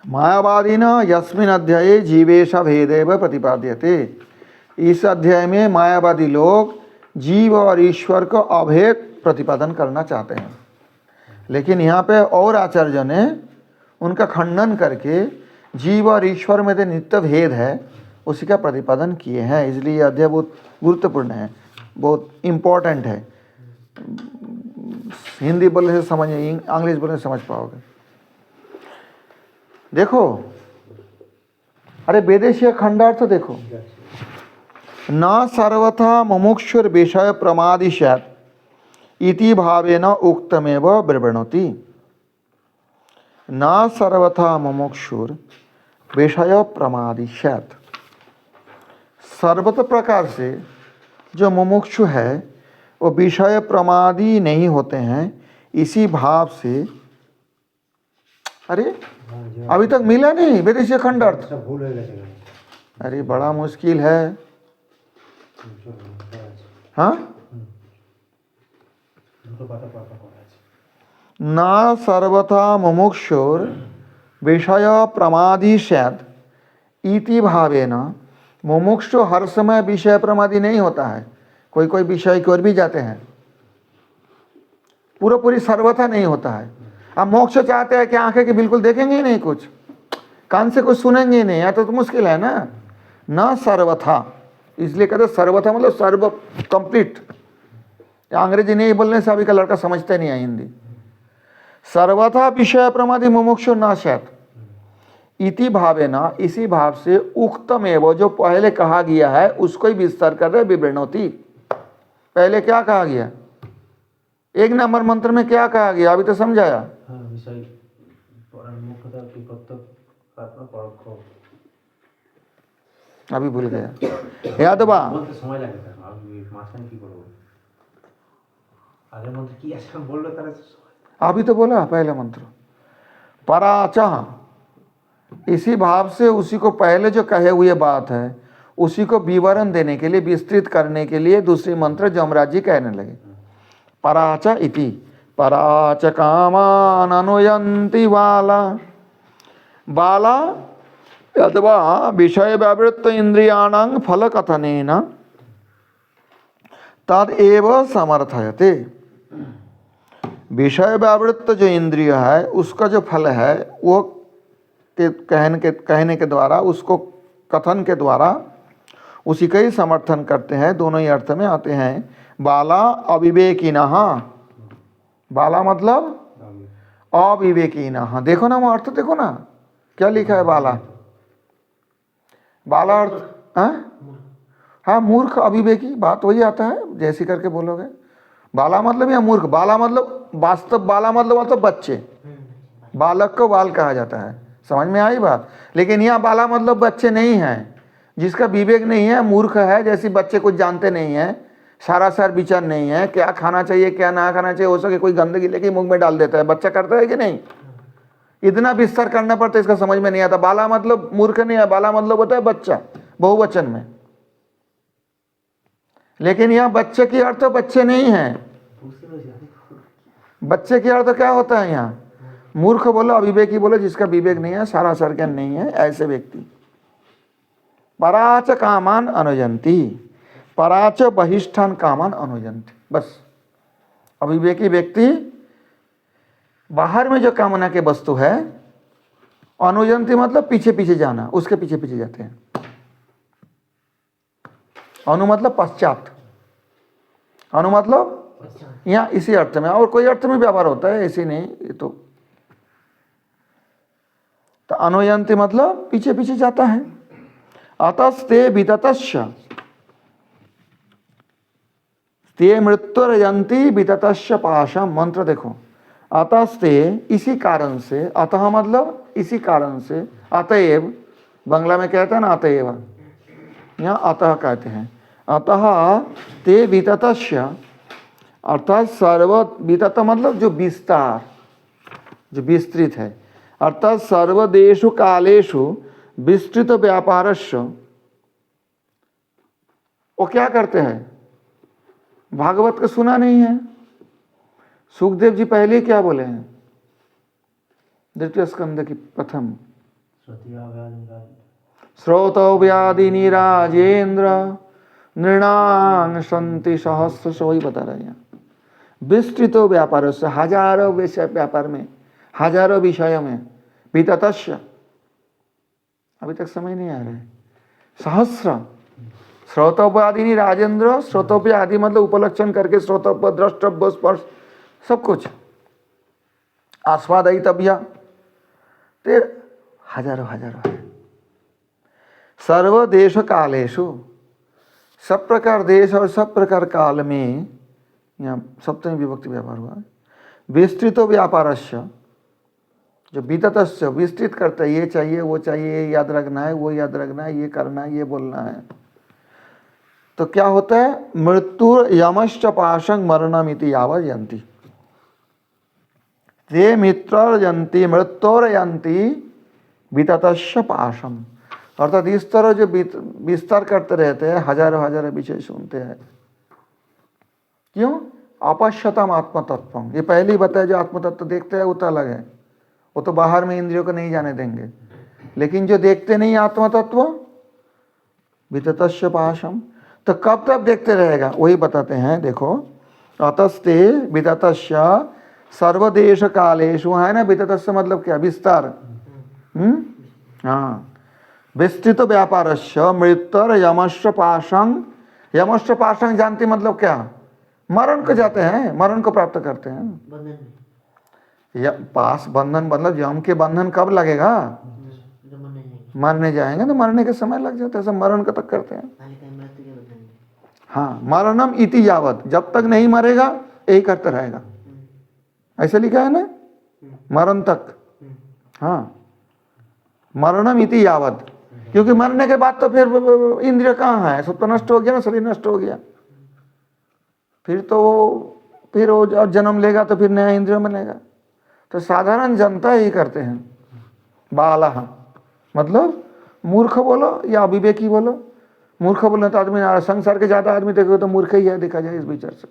मायावादी न यस्मिन अध्याये जीवेश भेदेव प्रतिपाद्यते। इस अध्याय में मायावादी लोग जीव और ईश्वर को अभेद प्रतिपादन करना चाहते हैं, लेकिन यहाँ पे और आचार्य ने उनका खंडन करके जीव और ईश्वर में जो नित्य भेद है उसी का प्रतिपादन किए हैं। इसलिए यह अध्याय बहुत गुरुत्वपूर्ण है, बहुत इम्पोर्टेंट है। हिंदी बोलने से समझ, इंग्लिश बोलने से समझ पाओगे। देखो, अरे वेदेशीय खंडार्थ देखो, न सर्वथा मुमुक्षुर विषय प्रमादी स्यात् इति भावेन उक्तमेव ब्रवणोति। न सर्वथा मुमुक्षुर विषय प्रमादी स्यात्, सर्वत प्रकार से जो मुमुक्षु है वो विषय प्रमादी नहीं होते हैं, इसी भाव से। अरे अभी तक मिला नहीं विदेशी खंड अर्थ। भूल हो गया। अरे बड़ा मुश्किल है। हाँ, न सर्वथा मुमुक्षुर विषय प्रमादी स्यात् इति भावेन, मुमुक्षु हर समय विषय प्रमादी नहीं होता है, कोई कोई विषय की ओर भी जाते हैं, पूरा पूरी सर्वथा नहीं होता है। अब मोक्ष चाहते हैं कि आंखें की बिल्कुल देखेंगे ही नहीं, कुछ कान से कुछ सुनेंगे ही नहीं, या तो मुश्किल है ना। न सर्वथा, इसलिए कहते सर्वथा मतलब सर्व कंप्लीट। अंग्रेजी नहीं बोलने से अभी का लड़का समझते नहीं है हिंदी। सर्वथा विषय प्रमादी मुमुक्षु न स्यात् इति भावेना, इसी भाव से उक्तम एवं, जो पहले कहा गया है उसको ही विस्तार कर रहे विवृणोति। पहले क्या कहा गया, एक नंबर मंत्र में क्या कहा गया अभी तो समझाया। हाँ, विषय मुख्यतः की प्रत्यक्ष आत्मा परोक्ष, अभी भूल गया, याद बा বলতে সময় লাগে স্যার। আমি মাঝখানে কি করব, আগে মন্ত্র কি আছে বললো তাহলে। अभी तो बोला पहले मंत्र पराचह, इसी भाव से उसी को पहले जो कहे हुए बात है उसी को विवरण देने के लिए, विस्तृत करने के लिए दूसरी मंत्र जमराज जी कहने लगे। पराच इति, पराच कामान अनुयंति बाला, बाला अथवा विषय व्यावृत्त इंद्रियाणां फल कथनेन तदेव समर्थयते। विषय व्यावृत्त जो इंद्रिय है उसका जो फल है वो कहने के द्वारा, उसको कथन के द्वारा उसी का ही समर्थन करते हैं। दोनों ही अर्थ में आते हैं। बाला अविवेकिनः, बाला मतलब अविवेकिनः, देखो ना वो अर्थ देखो ना क्या लिखा है बाला। बाला अर्थ हाँ मूर्ख अविवेकी, बात वही आता है जैसी करके बोलोगे। बाला मतलब या मूर्ख, बाला मतलब वास्तव, बाला मतलब बच्चे, बालक को बाल कहा जाता है, समझ में आई बात। लेकिन यहाँ बाला मतलब बच्चे नहीं हैं, जिसका विवेक नहीं है, मूर्ख है, जैसे बच्चे कुछ जानते नहीं है, सारा सार विचार नहीं है, क्या खाना चाहिए क्या ना खाना चाहिए, हो सके कोई गंदगी लेके मुंह में डाल देता है, बच्चा करता है कि नहीं। इतना विस्तार करना पड़ता है, इसका समझ में नहीं आता। बाला मतलब मूर्ख नहीं है, बाला मतलब होता है बच्चा, बहुवचन में। लेकिन यहाँ बच्चे की अर्थ बच्चे नहीं है, बच्चे की अर्थ क्या होता है यहाँ, मूर्ख बोलो, अविवेकी बोलो, जिसका विवेक नहीं है, सारा सर्जन नहीं है, ऐसे व्यक्ति। पराच कामान अनुजंती, पराच बहिष्ठान कामान अनुजंती, बस अविवेकी व्यक्ति बाहर में जो कामना के वस्तु है, अनुजंती मतलब पीछे पीछे जाना, उसके पीछे पीछे जाते हैं। अनु मतलब पश्चात, अनु मतलब यहाँ इसी अर्थ में, और कोई अर्थ में व्यवहार होता है, ऐसी नहीं ये तो अनुयंती मतलब पीछे पीछे जाता है। अतस्ते विततस्य, ते मृत्युरयंती विततस्य पाशम, मंत्र देखो। अतस्ते इसी कारण से, अतः मतलब इसी कारण से, अतएव बांग्ला में कहते हैं ना अतएव, यहाँ अतः कहते हैं। अतः ते विततस्य, अर्थात सर्व, वितत मतलब जो विस्तार, जो विस्तृत है, अर्थात सर्वदेशु कालेषु विस्तृत व्यापारस्य, वो क्या करते हैं, भागवत को सुना नहीं है। सुखदेव जी पहले क्या बोले हैं, द्वितीय स्कंद की प्रथम, श्रोतव्यादिनी राजेंद्र नृणां संति सहस्र, वही बता रहे हैं। विस्तृत व्यापार से, हजारों विषय व्यापार में, हजारों विषयों में, विततस्य, अभी तक समझ नहीं आ रहा है। सहस्र, श्रोतव्य आदि राजेंद्र, श्रोतव्य आदि मतलब उपलक्षण करके, श्रोतव्य, द्रष्टव्य, स्पर्श, सब कुछ आस्वादितव्य, तो हजारों हजारों है। सर्वदेश कालेषु, सब प्रकार देश और सब प्रकार काल में, यहाँ सप्तमी विभक्ति व्यवहार हुआ है। विस्तृतो व्यापारस्य, जो विततस्य विस्तृत करता है, ये चाहिए वो चाहिए, ये याद रखना है वो याद रखना है, ये करना है ये बोलना है, तो क्या होता है, मृत्यु यमश्च पाशं मरणमिति यावयन्ति, ते मित्रर्यन्ति मृत्योर्यन्ति विततस्य पाशम। अर्थात इस तरह जो विस्तार करते रहते हैं, हजारों हजारों विषय सुनते हैं, क्यों, अपश्यतम आत्मतत्वम, ये पहले ही बताया, जो आत्मतत्व देखते हैं वो तो अलग है, वो तो बाहर में इंद्रियों को नहीं जाने देंगे, लेकिन जो देखते नहीं आत्मतत्व, विततस्य पाशम, तो कब तक देखते रहेगा, वही बताते हैं, देखो, अतस्ते विततस्य सर्वदेश कालेषु, है ना, विततस्य मतलब क्या, विस्तार, हाँ, विस्तृत व्यापारस्य मृत्युर यमश्च पाशं, यमश्च पाशं जानती मतलब क्या, मरण को जाते हैं, मरण को प्राप्त करते हैं, बंधन पास बंधन मतलब यम के बंधन कब लगेगा, मरने जाएंगे तो मरने के समय लग जाता है, सब मरण को तक करते हैं। हाँ, मरणम इति यावत, जब तक नहीं मरेगा यही करता रहेगा, ऐसा लिखा है ना, मरण तक, हाँ, मरणम इति यावत, क्योंकि मरने के बाद तो फिर इंद्रिय कहाँ है, सब तो नष्ट हो गया ना, शरीर नष्ट हो गया, फिर वो जन्म लेगा तो फिर नया इंद्रिय बनेगा। तो साधारण जनता ही करते हैं, बाला मतलब मूर्ख बोलो या अविवेकी बोलो, मूर्ख बोलना तो आदमी, संसार के ज्यादा आदमी देखो तो मूर्ख ही है, देखा जाए इस विचार से,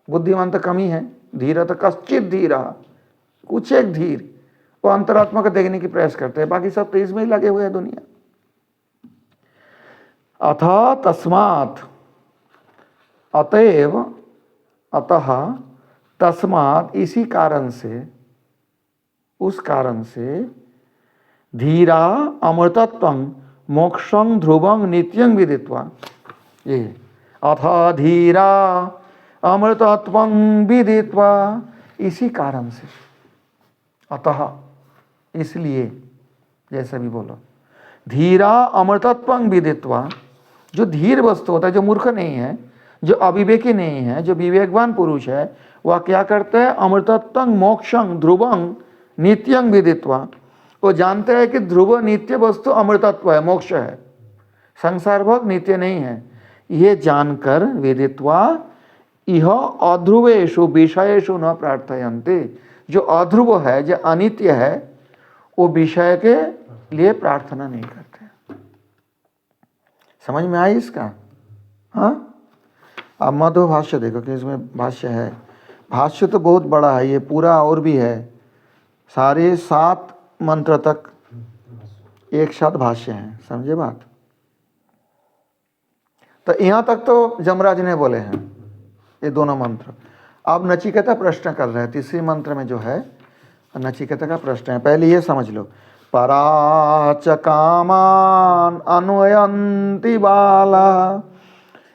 बुद्धिमान तो कम ही है, धीर तो कश्चित धीर, कुछ एक धीर, वो अंतरात्मा को देखने की प्रयास करते हैं, बाकी सब तो इसमें ही लगे हुए हैं दुनिया। अथ तस्मात्, अतएव, अतः तस्मात्, इसी कारण से, उस कारण से, धीरा अमृतत्वं मोक्षं ध्रुवं नित्यं विदित्वा, ये अथ धीरा अमृतत्वं विदित्वा, इसी कारण से, अतः इसलिए, जैसे भी बोलो, धीरा अमृतत्वं विदित्वा, जो धीर वस्तु होता है, जो मूर्ख नहीं है, जो अविवेकी नहीं है, जो विवेकवान पुरुष है, वह क्या करते हैं, अमृतत्वं मोक्षं ध्रुवं नित्यं विदित्वा, वो जानते हैं कि ध्रुव नित्य वस्तु अमृतत्व है, मोक्ष है, संसार भोग नित्य नहीं है, ये जानकर विदित्वा इह अध्रुवेषु विषयेषु न प्रार्थयन्ते, जो अध्रुव है, जो अनित्य है, वो विषय के लिए प्रार्थना नहीं करते। समझ में आई इसका, हाँ। अब मध्व भाष्य देखो कि इसमें भाष्य है, भाष्य तो बहुत बड़ा है, ये पूरा और भी है, सारे 7 मंत्र तक एक साथ भाष्य हैं, समझे बात। तो यहाँ तक तो जमराज ने बोले हैं ये दोनों मंत्र। अब नचिकेता प्रश्न कर रहे हैं, तीसरी मंत्र में जो है नचिकेता का प्रश्न है, पहले ये समझ लो, पराच कामान अन्वयन्ति बाला,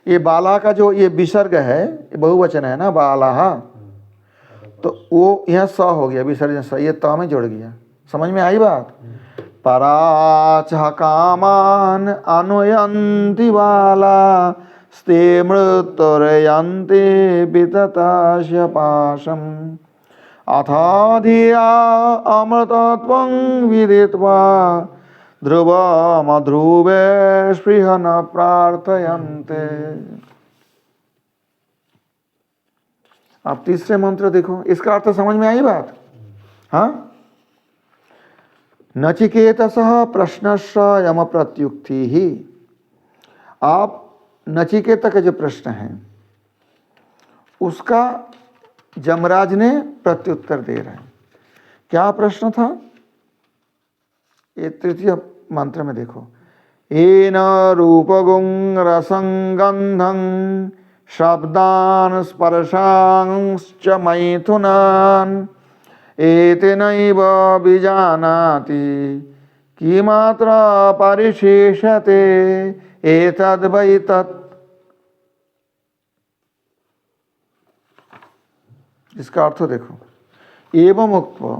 ये बाला का जो ये विसर्ग है, ये बहुवचन है ना, बाला, तो वो यहाँ स हो गया, विसर्जन स, ये त में जुड़ गया, समझ में आई बात। पराच कामान अनुयन्ति बाला स्ते मृत्युर्यन्ति विततस्य पाशम, अथा धिया अमृतत्वं विदित्वा ध्रुवमध्रुवे स्पृह न प्रार्थयन्ते। अब तीसरे मंत्र देखो, इसका अर्थ समझ में आई बात, हाँ। नचिकेतसः प्रश्नस्य यम प्रत्युक्ति ही, आप नचिकेता का जो प्रश्न है उसका जमराज ने प्रत्युत्तर दे रहे हैं। क्या प्रश्न था, ये तृतीय मंत्र में देखो, येन रूपगुं रसं गन्धं शब्दान् स्पर्शांश्च मैथुनान् एतेनैव विजानाति किमात्र परिशेषते एतद् वै तत्। इसका अर्थ देखो, एवं उक्त्वा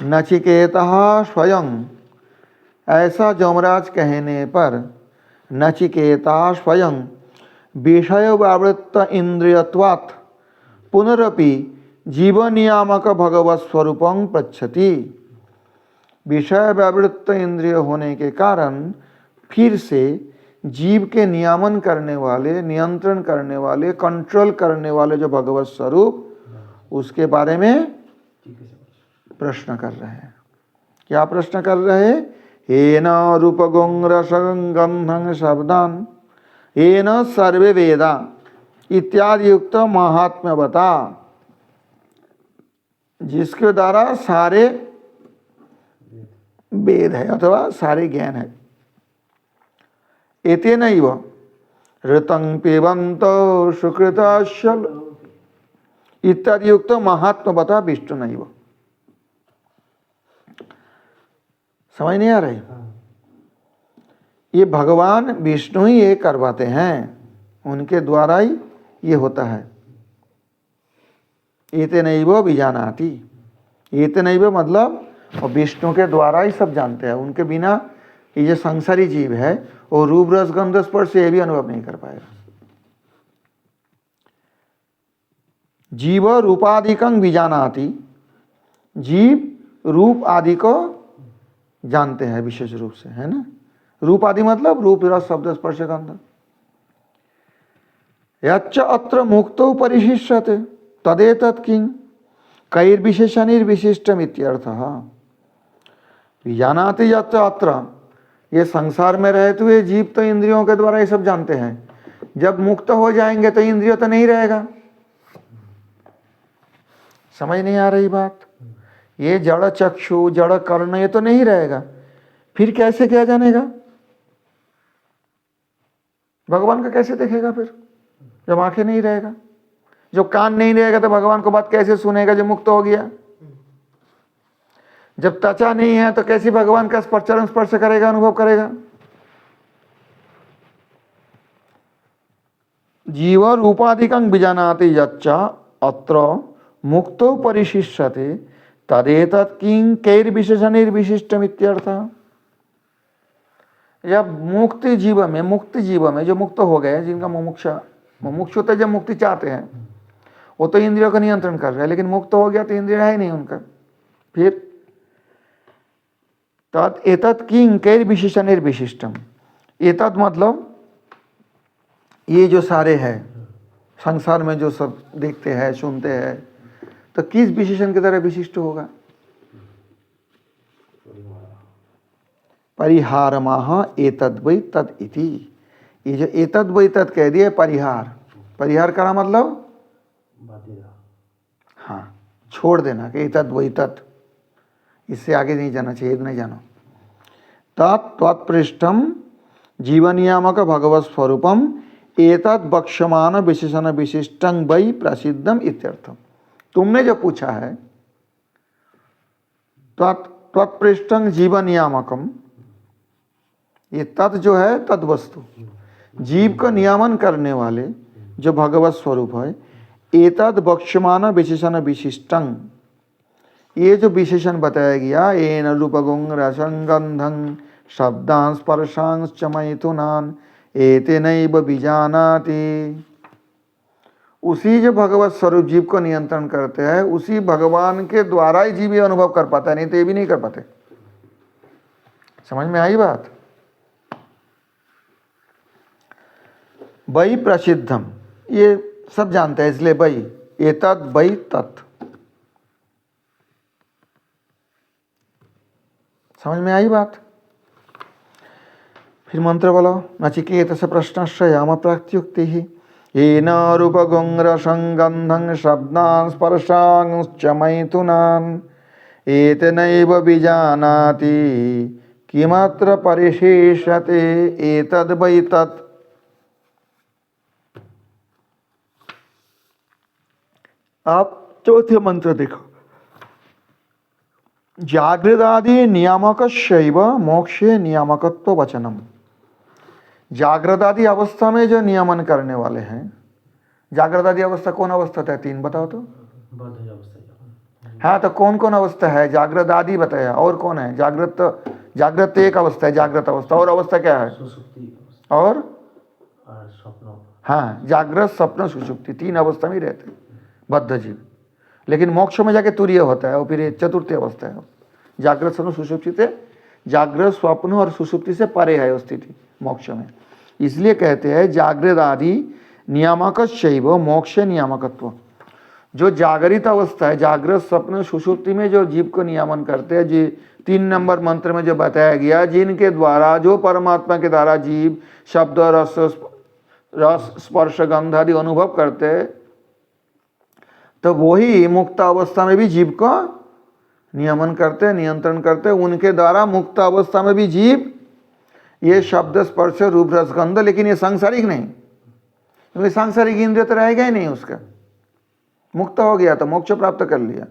नचिकेतः स्वयं, ऐसा जमराज कहने पर नचिकेता स्वयं विषय व्यावृत्त इंद्रियत्वात् पुनरपि जीव नियामक भगवत स्वरूपं पृच्छति। विषय व्यावृत्त इंद्रिय होने के कारण फिर से जीव के नियामन करने वाले, नियंत्रण करने वाले, कंट्रोल करने वाले जो भगवत स्वरूप, उसके बारे में प्रश्न कर रहे हैं। क्या प्रश्न कर रहे हैं? येन रूपगं रसं गंधं शब्दान येन सर्वे वेदा इत्यादि युक्त महात्म्य बता, जिसके द्वारा सारे वेद है अथवा सारे ज्ञान है। एतेनैव ऋतं पिबंत सुकृताशल इत्यादि युक्त महात्म्य बता विष्णुनैव। समझ नहीं आ रही? ये भगवान विष्णु ही ये करवाते हैं, उनके द्वारा ही ये होता है। एतेनैव विजानाति, एतेनैव मतलब और विष्णु के द्वारा ही सब जानते हैं। उनके बिना ये जो संसारी जीव है वो रूप रस गंध स्पर्श से ये भी अनुभव नहीं कर पाएगा। जीव रूपादिकं विजानाति, जीव रूप आदि को जानते हैं विशेष रूप से, है ना। रूप आदि मतलब रूप रस शब्द स्पर्श गंध। यच्च अत्र मुक्तो परिशिष्यते तदेतत् किं कैर्विशेषणैर्विशिष्टम् इत्यर्थः। विजानाति यच्च अत्र, ये संसार में रहते हुए जीव तो इंद्रियों के द्वारा ये सब जानते हैं। जब मुक्त हो जाएंगे तो इंद्रिय तो नहीं रहेगा। समझ नहीं आ रही बात? ये जड़ चक्षु जड़ कर्ण ये तो नहीं रहेगा, फिर कैसे क्या जानेगा? भगवान का कैसे देखेगा फिर जब आंखें नहीं रहेगा? जो कान नहीं रहेगा तो भगवान को बात कैसे सुनेगा जो मुक्त हो गया? जब त्वचा नहीं है तो कैसे भगवान का चरण स्पर्श करेगा, अनुभव करेगा? जीव रूपादिकं विजानाति यच्च अत्र मुक्तो परिशिष्यते तदेतत् किं कैर्विशेषणैर्विशिष्टम् इत्यर्थः। जब मुक्ति जीव में जो मुक्त हो गए, जिनका मुमुक्षु तो जब मुक्ति चाहते हैं वो तो इंद्रियों का नियंत्रण कर रहे हैं, लेकिन मुक्त हो गया तो इंद्रिय है ही नहीं उनका। फिर तत् एतत् किं कैर्विशेषणैर्विशिष्टम्, एतत् मतलब ये जो सारे हैं संसार में जो सब देखते हैं सुनते हैं, तो किस विशेषण की तरह विशिष्ट होगा? परिहारमाह एतद् वै तद् इति। ये जो एतद् वै तद् कह दिया परिहार, परिहार का मतलब हाँ छोड़ देना कि एतद् वै तद्, इससे आगे नहीं जाना चाहिए, नहीं जानो। तत्पृष्ठम जीवनियामक भगवत स्वरूपम एतद् बक्ष्यमान विशेषण विशिष्टं वै प्रसिद्धम इत्यर्थम। तुमने जो पूछा है तत्पृष्ठं जीवनियामकम, ये तत् जो है तद वस्तु, जीव का नियामन करने वाले जो भगवत स्वरूप है। एतद् बक्ष्यमान विशेषण विशिष्टं, ये जो विशेषण बताया गया, येन रूपगं रसं गंधं शब्दान् स्पर्शांश्च मैथुनान् एतेनैव विजानाति। उसी जो भगवत स्वरूप जीव को नियंत्रण करते हैं, उसी भगवान के द्वारा ही जीव ये अनुभव कर पाता है, नहीं तो ये भी नहीं कर पाते। समझ में आई बात? वै प्रसिद्धम, ये सब जानते हैं इसलिए वै, एतद् वै तत्। समझ में आई बात? फिर मंत्र बोलो। नचिकेत से प्रश्नस्य याम प्राक्त्युक्ति ही येन रूपगं रसं गंधं शब्दान् स्पर्शांश्च मैथुनान् एतेनैव विजानाति किमत्र परिशिष्यते एतद् वै तत्। आप चौथे मंत्र देखो। जागृदादि नियामकस्यैव मोक्षे नियामकत्व वचनम। जागृदादि अवस्था में जो नियमन करने वाले हैं, जागृदादि अवस्था कौन अवस्था है? तीन बताओ तो। हाँ तो कौन कौन अवस्था है? जागृत आदि बताया, और कौन है? जागृत एक अवस्था है, जागृत अवस्था। और अवस्था क्या है? और स्वप्न। हाँ, जागृत स्वप्न सुषुप्ति 3 अवस्था में ही रहते हैं बद्ध जीव। लेकिन मोक्ष में जाके तुरीय होता है, और फिर ये चतुर्थी अवस्था है। जागृत स्वप्न सुषुप्ति से, जागृत स्वप्न और सुषुप्ति से परे है वो स्थिति मोक्ष में। इसलिए कहते हैं जागृत आदि नियामक शैव मोक्ष नियामकत्व। जो जागृत अवस्था है, जागृत स्वप्न सुषुप्ति में जो जीव को नियमन करते हैं, जी 3 नंबर मंत्र में जो बताया गया, जिनके द्वारा जो परमात्मा के द्वारा जीव शब्द रस स्पर्श गंध आदि अनुभव करते, तो वही मुक्त अवस्था में भी जीव को नियमन करते, नियंत्रण करते। उनके द्वारा मुक्त अवस्था में भी जीव ये शब्द स्पर्श रूप रस गंध, लेकिन ये सांसारिक नहीं, क्योंकि सांसारिक इंद्रिय तो रहेगा ही नहीं उसका। मुक्त हो गया तो मोक्ष प्राप्त कर लिया,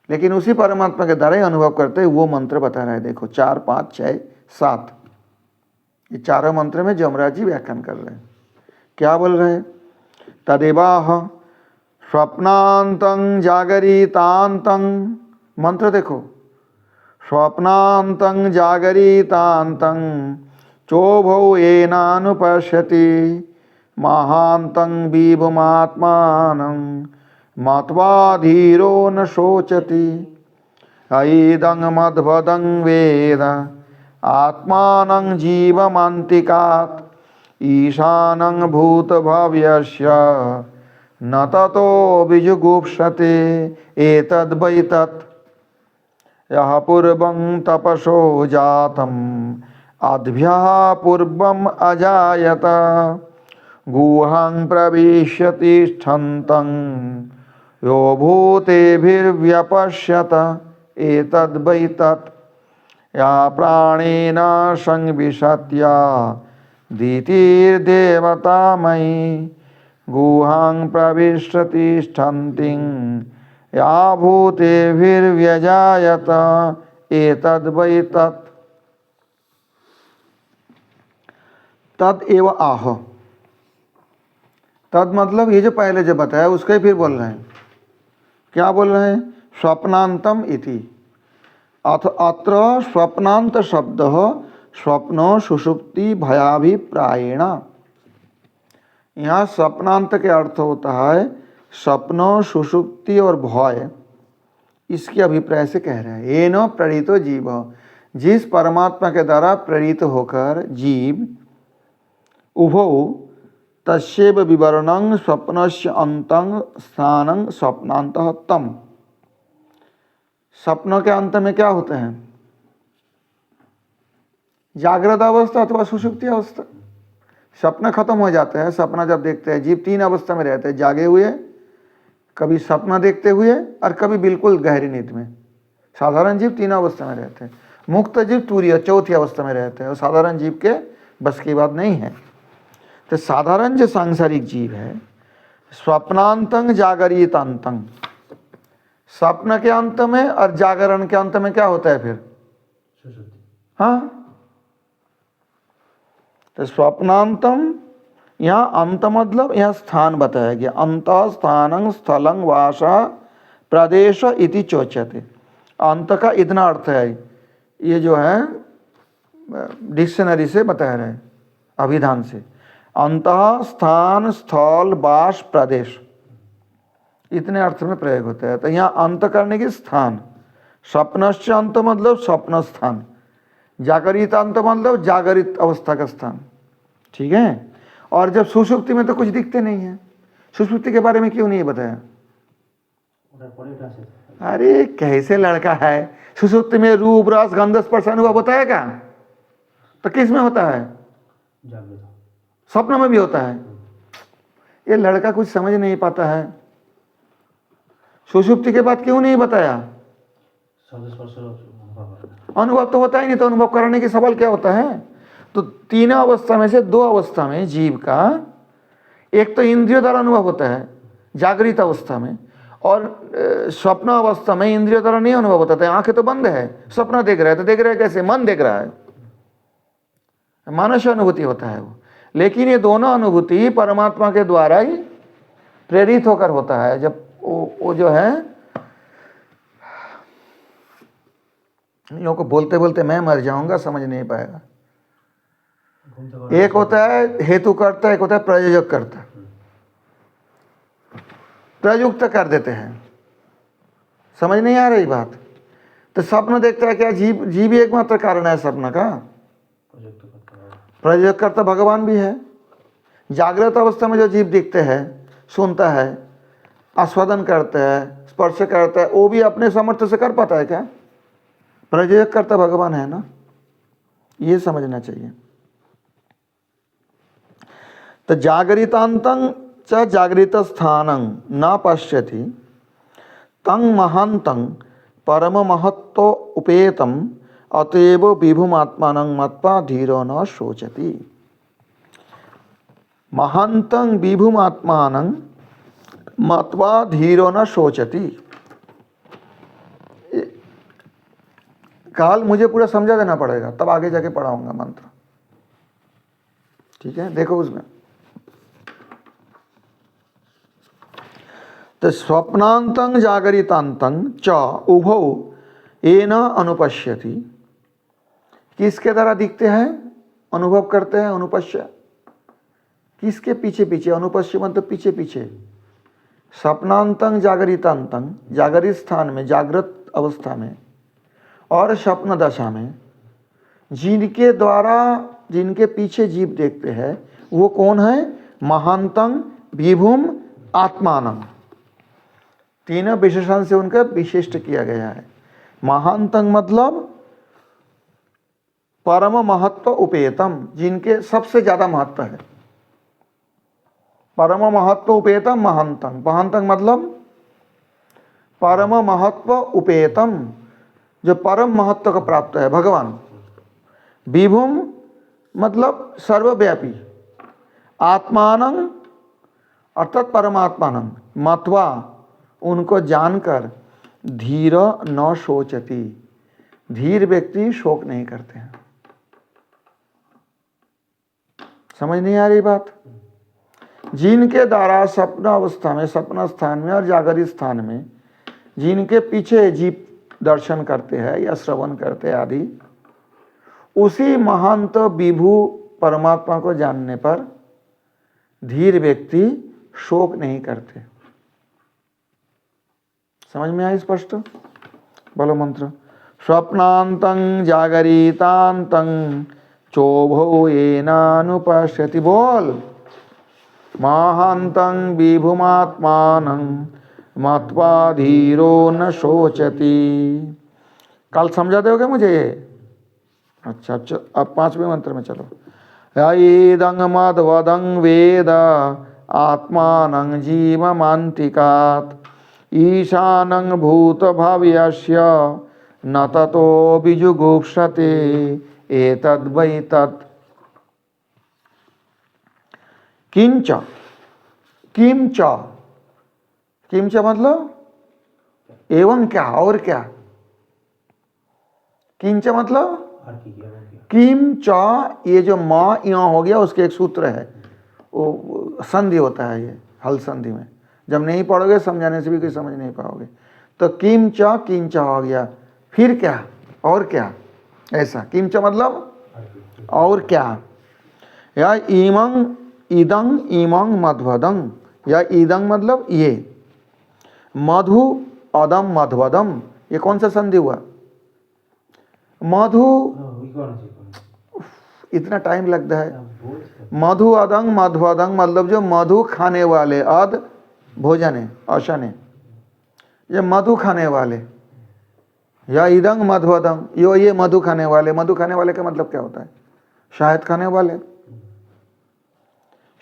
लेकिन उसी परमात्मा के द्वारा ही अनुभव करते। वो मंत्र बता रहा है, देखो 4, 5, 6, 7, ये चारों मंत्र में यमराज जी व्याख्यान कर रहे हैं। क्या बोल रहे हैं? तदेवाह स्वप्नांतं जागरितांतं, मंत्र देखो, स्वप्नांतं जागरितांतं चोभौ येनानुपश्यति महांतं विभुमात्मानं मत्वा धीरो न शोचति ऐदं मद्भदं वेद आत्मानं जीवमन्तिकात् ईशानं भूतभव्यस्य न ततो विजुगुप्सते एतद् वै तत् यः पूर्वं तपसो जातम् अद्भ्यः पूर्वम् अजायत गुहां प्रविश्य तिष्ठन्तं यो भूतेभिर्व्यपश्यत एतद् वै तत् या प्राणेन संविशत्या दितिर्देवतामयी गुहां प्रविश्य तिष्ठन्ति या भूतेभिर्व्यजायत एतद् वै तत्। तद एव आह, तद मतलब ये जो पहले जो बताया उसका ही फिर बोल रहे हैं। क्या बोल रहे हैं? स्वप्नांतम इति। अत्र स्वप्नांत शब्द स्वप्न सुषुप्ति भयाभिप्रायेण। यहाँ स्वप्नांत के अर्थ होता है स्वप्न सुषुप्ति और भय, इसके अभिप्राय से कह रहे हैं। येन प्रेरितो जीव, जिस परमात्मा के द्वारा प्रेरित होकर जीव उभौ तस्यैव विवरणं स्वप्नस्य अंतं स्थानं स्वप्नान्तः तम। स्वप्न के अंत में क्या होते हैं? जागृत अवस्था अथवा सुषुप्ति अवस्था। सपना खत्म हो जाता है। सपना जब देखते हैं, जीव 3 अवस्था में रहते हैं, जागे हुए, कभी सपना देखते हुए, और कभी बिल्कुल गहरी नींद में। साधारण जीव 3 अवस्था में रहते हैं। मुक्त जीव तुरीय 4थी अवस्था में रहते हैं, और साधारण जीव के बस की बात नहीं है। तो साधारण जो सांसारिक जीव है, स्वप्नांतं जागरितांतं, स्वप्न के अंत में और जागरण के अंत में क्या होता है फिर? हाँ, तो स्वप्नांतम, यहाँ अंत मतलब यहाँ स्थान बताया गया। अंत स्थानं स्थलं वास प्रदेश इति चोच्यते। अंत का इतना अर्थ है, ये जो है डिक्शनरी से बता रहे हैं, अभिधान से। अंत स्थान स्थल वास प्रदेश, इतने अर्थ में प्रयोग होता है। तो यहाँ अंत करने के स्थान, स्वप्नस्य अंत मतलब स्वप्न स्थान, जागरित अंत मतलब जागरित अवस्था का स्थान, ठीक है। और जब सुषुप्ति में तो कुछ दिखते नहीं है। सुषुप्ति के बारे में क्यों नहीं बताया? अरे कैसे लड़का है, सुषुप्ति में रूप रस गंध स्पर्श अनुभव होता है क्या? तो किस में होता है? स्वप्न में भी होता है। ये लड़का कुछ समझ नहीं पाता है। सुषुप्ति के बाद क्यों नहीं बताया? अनुभव तो होता ही नहीं, तो अनुभव कराने के सवाल क्या होता है? तो 3 अवस्था में से 2 अवस्था में जीव का एक तो इंद्रियों द्वारा अनुभव होता है जागृत अवस्था में, और स्वप्न अवस्था में इंद्रियों द्वारा नहीं अनुभव होता था। आंखें तो बंद है, स्वप्न देख रहा है, तो देख रहा है कैसे? मन देख रहा है, मानस अनुभूति होता है वो। लेकिन ये दोनों अनुभूति परमात्मा के द्वारा ही प्रेरित होकर होता है। जब वो जो है, इन लोगों को बोलते बोलते मैं मर जाऊंगा, समझ नहीं पाएगा। एक होता है हेतु कर्ता, एक होता है प्रयोजक कर्ता। प्रयुक्त कर देते हैं, समझ नहीं आ रही बात। तो स्वप्न देखता है क्या? जीव, जीव ही एकमात्र कारण है स्वप्न का। प्रयोजक कर्ता भगवान भी है। जागृत अवस्था में जो जीव दिखते हैं, सुनता है, आस्वादन करता है, स्पर्श करता है, वो भी अपने सामर्थ्य से कर पाता है क्या? प्रयोजक कर्ता भगवान है ना, ये समझना चाहिए। तो जागरितांतं च जागृत स्थानं न पश्यति तं महान्तं परम महत्व उपेतम अतएव विभुमात्मानं मत्वा धीरो न शोचति। महान्तं विभुमात्मानं मत्वा धीरो न शोचति। काल मुझे पूरा समझा देना पड़ेगा, तब आगे जाके पढ़ाऊंगा मंत्र, ठीक है? देखो उसमें तो स्वप्नांतं जागरितांतं च उभौ येन अनुपश्यति। किसके द्वारा दिखते हैं? अनुभव करते हैं। अनुपश्य किसके पीछे पीछे? अनुपश्य मतलब पीछे पीछे। स्वप्नांतं जागरितांतं, जागरित स्थान में, जागृत अवस्था में और स्वप्न दशा में जिनके द्वारा, जिनके पीछे जीव देखते हैं, वो कौन है? महांतं विभुम आत्मानं। तीनों विशेषण से उनका विशिष्ट किया गया है। महांतं मतलब परम महत्व उपेतम, जिनके सबसे ज्यादा महत्व है। परम महत्व उपेतम महांतं। महांतं मतलब परम महत्व उपेतम, जो परम महत्व का प्राप्त है, भगवान। विभुम मतलब सर्वव्यापी। आत्मानं अर्थात परमात्मानं, मत्वा उनको जानकर, धीर न शोचति, धीर व्यक्ति शोक नहीं करते हैं। समझ नहीं आ रही बात? जिनके द्वारा स्वप्न अवस्था में, स्वप्न स्थान में और जागरित स्थान में जिनके पीछे जीव दर्शन करते हैं या श्रवण करते हैं आदि, उसी महांत विभु परमात्मा को जानने पर धीर व्यक्ति शोक नहीं करते। समझ में आई स्पष्ट? बोलो मंत्र। स्वप्नांतं जागरितांतं चोभौ येनानुपश्यति। बोल। महांतं विभुमात्मानं मत्वा धीरो न शोचति। कल समझा दोगे मुझे ये? अच्छा, अब 5वें मंत्र में चलो। यदं मद्वदं वेद आत्मानं जीवमान्तिकात् ईशानं भूतभव्यस्य न ततो विजुगुप्सते एतद्वै तत्। किंच, किंच, किंच मतलब एवं क्या, और क्या? किंच मतलब किंच, ये जो माँ यहाँ हो गया उसके एक सूत्र है, वो संधि होता है, ये हल संधि में। जब नहीं पढ़ोगे समझाने से भी कोई समझ नहीं पाओगे। तो किंच, किंच हो गया, फिर क्या, और क्या, ऐसा। किंच मतलब और क्या। या इमं इदं इमं मध्वदं, या इदं मतलब ये, मधु अदम मध्वदम, ये कौन सा संधि हुआ? मधु, इतना टाइम लगता है। मधु अदंग मध्वदंग मतलब जो मधु खाने वाले, अद भोजन है, औषण है, ये मधु खाने वाले। या इदंग मध्वदंग, यो ये मधु खाने वाले। मधु खाने वाले का मतलब क्या होता है? शहद खाने वाले।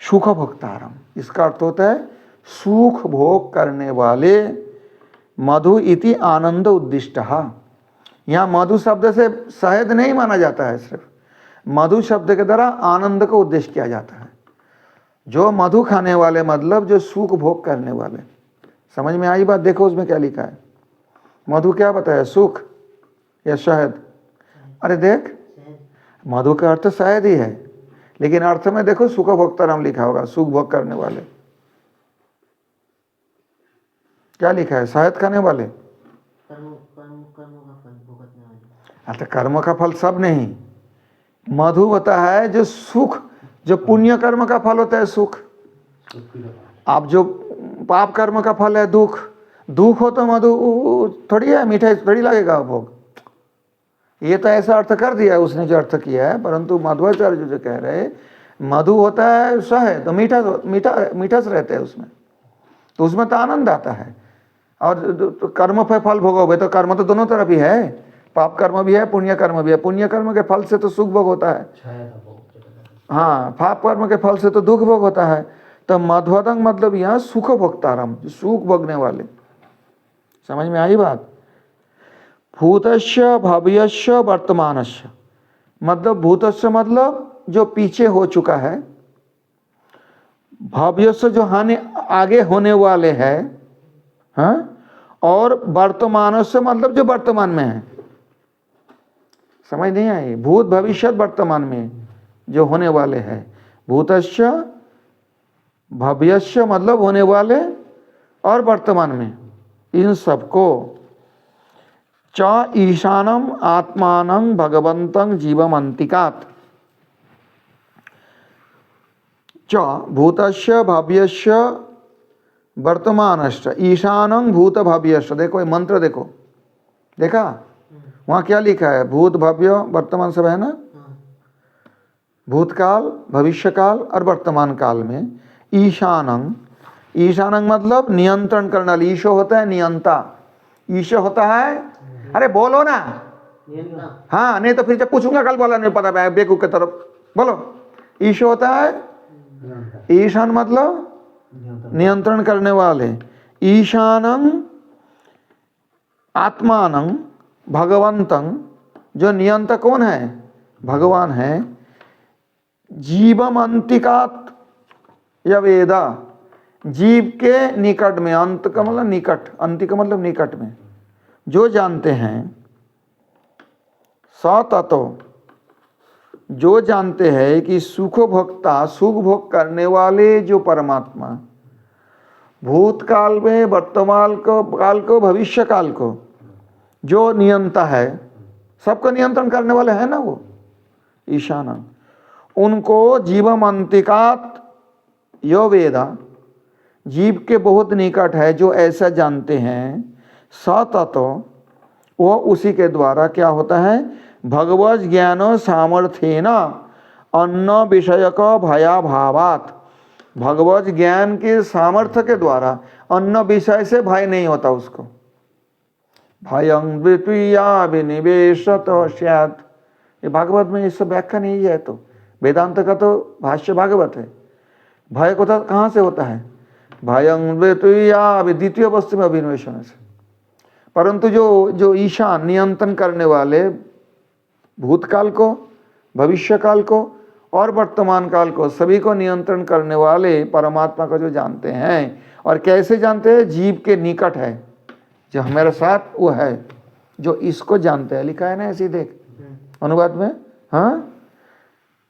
सुख भोक्तारम, इसका अर्थ होता है सुख भोग करने वाले। मधु इति आनंद उद्दिष्ट। यहाँ मधु शब्द से शहद नहीं माना जाता है, सिर्फ मधु शब्द के द्वारा आनंद को उद्देश्य किया जाता है। जो मधु खाने वाले मतलब जो सुख भोग करने वाले। समझ में आई बात? देखो उसमें क्या लिखा है। मधु क्या बताया, सुख या शहद? अरे देख, मधु का अर्थ शहद ही है, लेकिन अर्थ में देखो सुख भोक्तारम लिखा होगा, सुख भोग करने वाले। क्या लिखा है? शहद खाने वाले। अर्थात कर्म का फल सब नहीं, मधु होता है जो सुख, जो पुण्य कर्म का फल होता है सुख। आप जो पाप कर्म का फल है दुख, दुख हो तो मधु थोड़ी है, मीठा थोड़ी लगेगा भोग। ये तो ऐसा अर्थ कर दिया है उसने जो अर्थ किया है, परंतु मध्वाचार्य जो कह रहे हैं मधु होता है शहद, तो मीठा मीठा मीठा से रहता है उसमें, तो उसमें तो आनंद आता है। और तो कर्म पे फल भोगोगे तो कर्म तो दोनों तरफ ही है, पाप कर्म भी है पुण्य कर्म भी है। पुण्य कर्म के फल से तो सुख भोग होता है, हाँ, पाप कर्म के फल से तो दुख भोग होता है। तो मध्वदंग मतलब यहाँ सुख भोक्तारम, सुख भोगने वाले। समझ में आई बात? भूतस्य भव्यस्य वर्तमानस्य, मतलब भूतस्य मतलब जो पीछे हो चुका है, भव्यस्य जो आगे होने वाले है, हाँ, और वर्तमानस्य मतलब जो वर्तमान में है। समझ नहीं आई? भूत भविष्य वर्तमान में जो होने वाले हैं। भूतस्य भव्यस्य मतलब होने वाले और वर्तमान में, इन सबको च ईशानम आत्मानं भगवंतं जीवम अंतिकात्, च भूतस्य भव्यस्य वर्तमानश्च ईशानं भूत भव्यस्य। देखो ये मंत्र देखो, देखा वहाँ क्या लिखा है? भूत भव्य वर्तमान सब है ना, भूतकाल भविष्यकाल और वर्तमान काल में ईशानंग, ईशानंग मतलब नियंत्रण करने वाली। ईशो होता है नियंता, ईशो होता है, अरे बोलो ना, हाँ, नहीं तो फिर जब पूछूंगा कल बोला नहीं पता बेकूफ की तरफ, बोलो। ईशो होता है, ईशान मतलब नियंत्रण करने वाले। ईशानंग आत्मानं भगवंतं, जो नियंता कौन है? भगवान है। जीवम अंतिकात या वेदा, जीव के निकट में, अंत का मतलब निकट, अंति का मतलब निकट में, जो जानते हैं। सततो, जो जानते हैं कि सुख भोक्ता, सुख भोग करने वाले जो परमात्मा, भूतकाल में वर्तमान काल को भविष्य काल को जो नियंता है, सबको नियंत्रण करने वाले है ना वो ईशान, उनको जीवम अंतिकात यो वेदा, जीव के बहुत निकट है जो ऐसा जानते हैं। सततो, वो उसी के द्वारा क्या होता है? भगवत ज्ञान सामर्थ्येन अन्न विषय का भयाभावात, भगवत ज्ञान के सामर्थ्य के द्वारा अन्न विषय से भय नहीं होता उसको। भयं द्वितीया विनिवेशत स्यात्, ये भागवत में इससे व्याख्या नहीं है, तो वेदांत का तो भाष्य भागवत है। भय को कहाँ से होता है? भयं द्वितीया, द्वितीय वस्तु में अभिनिवेशन से। परंतु जो ईशान नियंत्रण करने वाले, भूतकाल को भविष्य काल को और वर्तमान काल को, सभी को नियंत्रण करने वाले परमात्मा को जो जानते हैं, और कैसे जानते हैं? जीव के निकट है, जो हमारे साथ वो है, जो इसको जानते हैं। लिखा है ना ऐसे, देख अनुवाद में, हाँ।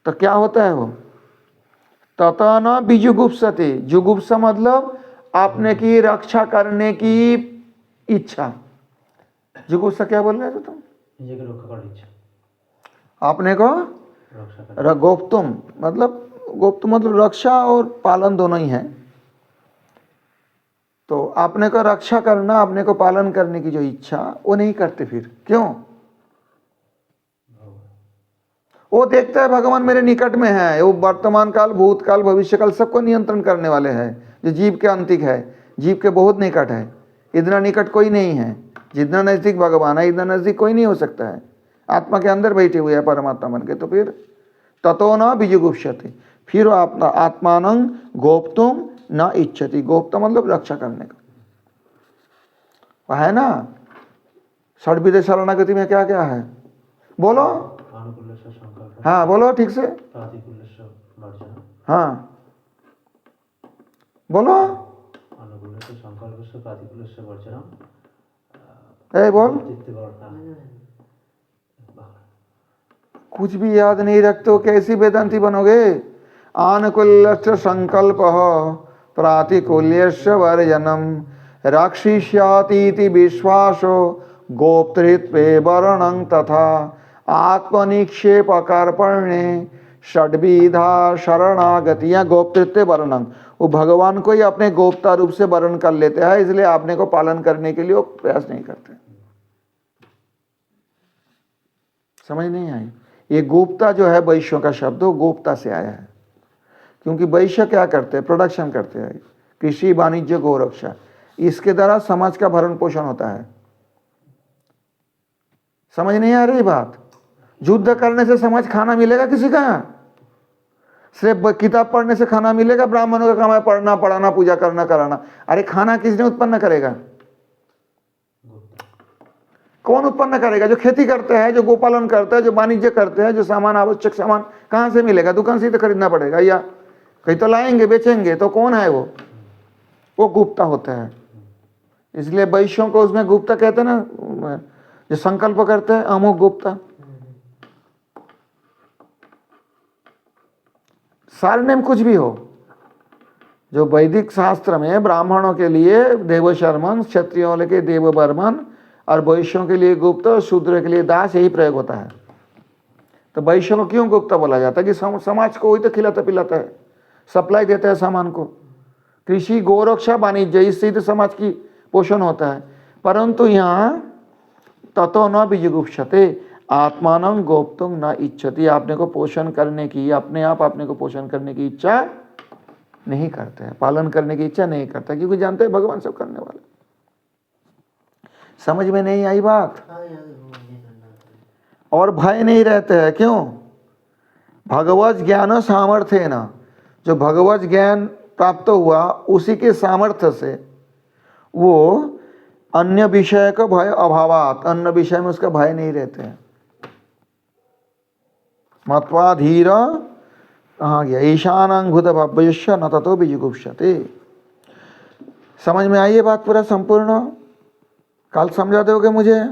तो क्या होता है वो? तथा न बीजुगुप्सते, जुगुप्सा मतलब आपने की रक्षा करने की इच्छा। जुगुप्सा क्या बोल रहे थे तुम? आपने को गोप्तुम मतलब, गोप्त मतलब रक्षा और पालन दोनों ही है। तो आपने को रक्षा करना, आपने को पालन करने की जो इच्छा, वो नहीं करते। फिर क्यों? वो देखता है भगवान मेरे निकट में है, वो वर्तमान काल भूतकाल भविष्य काल सबको नियंत्रण करने वाले हैं, जो जीव के अंतिक है, जीव के बहुत निकट है। इतना निकट कोई नहीं है, जितना नजदीक भगवान है इतना नजदीक कोई नहीं हो सकता है। आत्मा के अंदर बैठे हुए है परमात्मा बन के। तो फिर ततो न बीजुगुप्स्यति, फिर आत्मानं गोप्तुम न इच्छति। गोप्त मतलब रक्षा करने का, है ना। षड्विध शरणागति में क्या क्या है? बोलो, हाँ बोलो ठीक से, हाँ बोलो, बोल। कुछ भी याद नहीं रखते हो, कैसी वेदांती बनोगे? आनुकूल्यस्य संकल्प प्रातिकूल्यस्य वर्जनम राक्षिष्यातीति विश्वासो गोप्तृत्वे वर्णं तथा आत्मनिक्षेप कर्पण्ये षड्विधा शरणागतियाँ गोप्तृत्व वर्णन। वो भगवान को ही अपने गोप्ता रूप से वर्ण कर लेते हैं, इसलिए आपने को पालन करने के लिए वो प्रयास नहीं करते। समझ नहीं आई? ये गोप्ता जो है वैश्यों का शब्द, वो गोप्ता से आया है, क्योंकि वैश्य क्या करते हैं? प्रोडक्शन करते हैं, कृषि वाणिज्य गौरक्षा, इसके द्वारा समाज का भरण पोषण होता है। समझ नहीं आ रही बात? युद्ध करने से समाज खाना मिलेगा किसी का? सिर्फ किताब पढ़ने से खाना मिलेगा? ब्राह्मणों का काम है पढ़ना, पढ़ाना, पूजा करना, कराना। अरे खाना किसने उत्पन्न करेगा? कौन उत्पन्न करेगा? जो खेती करते हैं, जो गोपालन करते हैं, जो वाणिज्य करते हैं, जो सामान, आवश्यक सामान कहाँ से मिलेगा? दुकान से ही तो खरीदना पड़ेगा, या कहीं तो लाएंगे, बेचेंगे। तो कौन है वो गुप्ता होता है। इसलिए वैश्यों को उसमें गुप्ता कहते हैं ना, जो संकल्प करते हैं अमुक गुप्ता। सारनेम कुछ भी हो, जो वैदिक शास्त्र में ब्राह्मणों के लिए देवशर्मन, क्षत्रियों के देववर्मन और वैश्यों के लिए गुप्त और शूद्र के लिए दास, यही प्रयोग होता है। तो वैश्यों को क्यों गुप्ता बोला जाता है? कि समाज को वही तो खिलाता पिलाता है, सप्लाई देता है सामान को। कृषि गौरक्षा वाणिज्य, इससे तो समाज की पोषण होता है। परंतु यहाँ ततो न बीजुगुप्सते आत्मानं गोप्तुम न इच्छति, आपने को पोषण करने की, अपने आप अपने को पोषण करने की इच्छा नहीं करते हैं, पालन करने की इच्छा नहीं करता, क्योंकि जानते हैं भगवान सब करने वाले। समझ में नहीं आई बात? और भय नहीं रहते हैं, क्यों? भगवत ज्ञान सामर्थ्य न, जो भगवत ज्ञान प्राप्त हुआ उसी के सामर्थ्य से वो अन्य विषय का भय अभावात, अन्य विषय में उसका भय नहीं रहते हैं। मत्वा धीर कहाँ गया? ईशानांभूत भव्यस्य न ततो बीजुगुप्सते। समझ में आई ये बात पूरा संपूर्ण? कल समझा दोगे मुझे?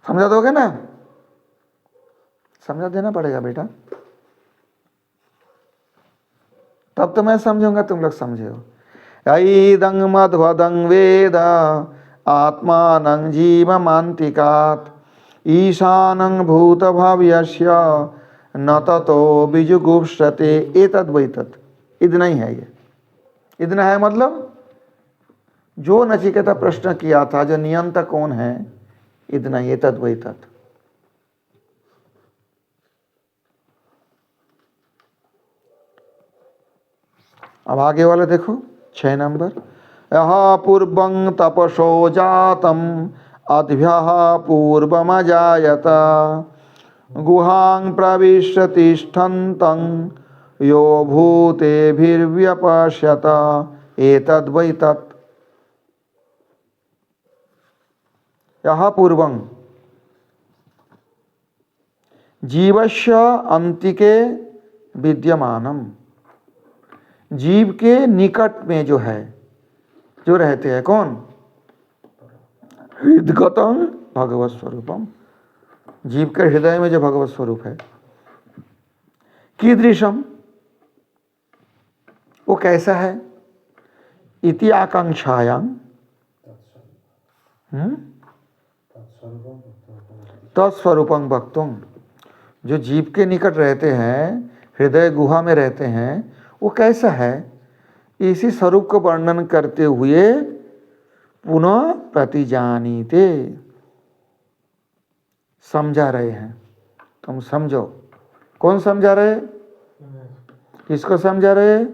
समझा दोगे ना? समझा देना पड़ेगा बेटा, तब तो मैं समझूंगा तुम लोग समझे हो। ऐदं मध्वदं वेद आत्मानं जीवमान्तिकात् ईशानं भूतभव्यस्य न ततो बीजुगुप्सते। एतद् वैतत्, इतना ही है ये। इतना है मतलब जो नचिकेता प्रश्न किया था, जो नियंता कौन है, इतना ही, एतद् वैतत्। अब आगे वाला देखो 6 नंबर। यह पूर्वं तपसो जातम अद्भ्यः पूर्वमजायत गुहां प्रविश्य तिष्ठन्तं यो भूतेभिर्व्यपश्यत एतद् वैतत्। यह पूर्वं जीवस्य अंतिके विद्यमानम, जीव के निकट में जो है, जो रहते हैं, कौन? हृदगतं भगवत स्वरूपम, जीव के हृदय में जो भगवत स्वरूप है। कीदृशम, वो कैसा है? इति आकांक्षायां तत्स्वरूपं वक्तुम, जो जीव के निकट रहते हैं, हृदय गुहा में रहते हैं, वो कैसा है, इसी स्वरूप को वर्णन करते हुए पुनः प्रतिजानीते, समझा रहे हैं। तुम समझो। कौन समझा रहे? किसको समझा रहे?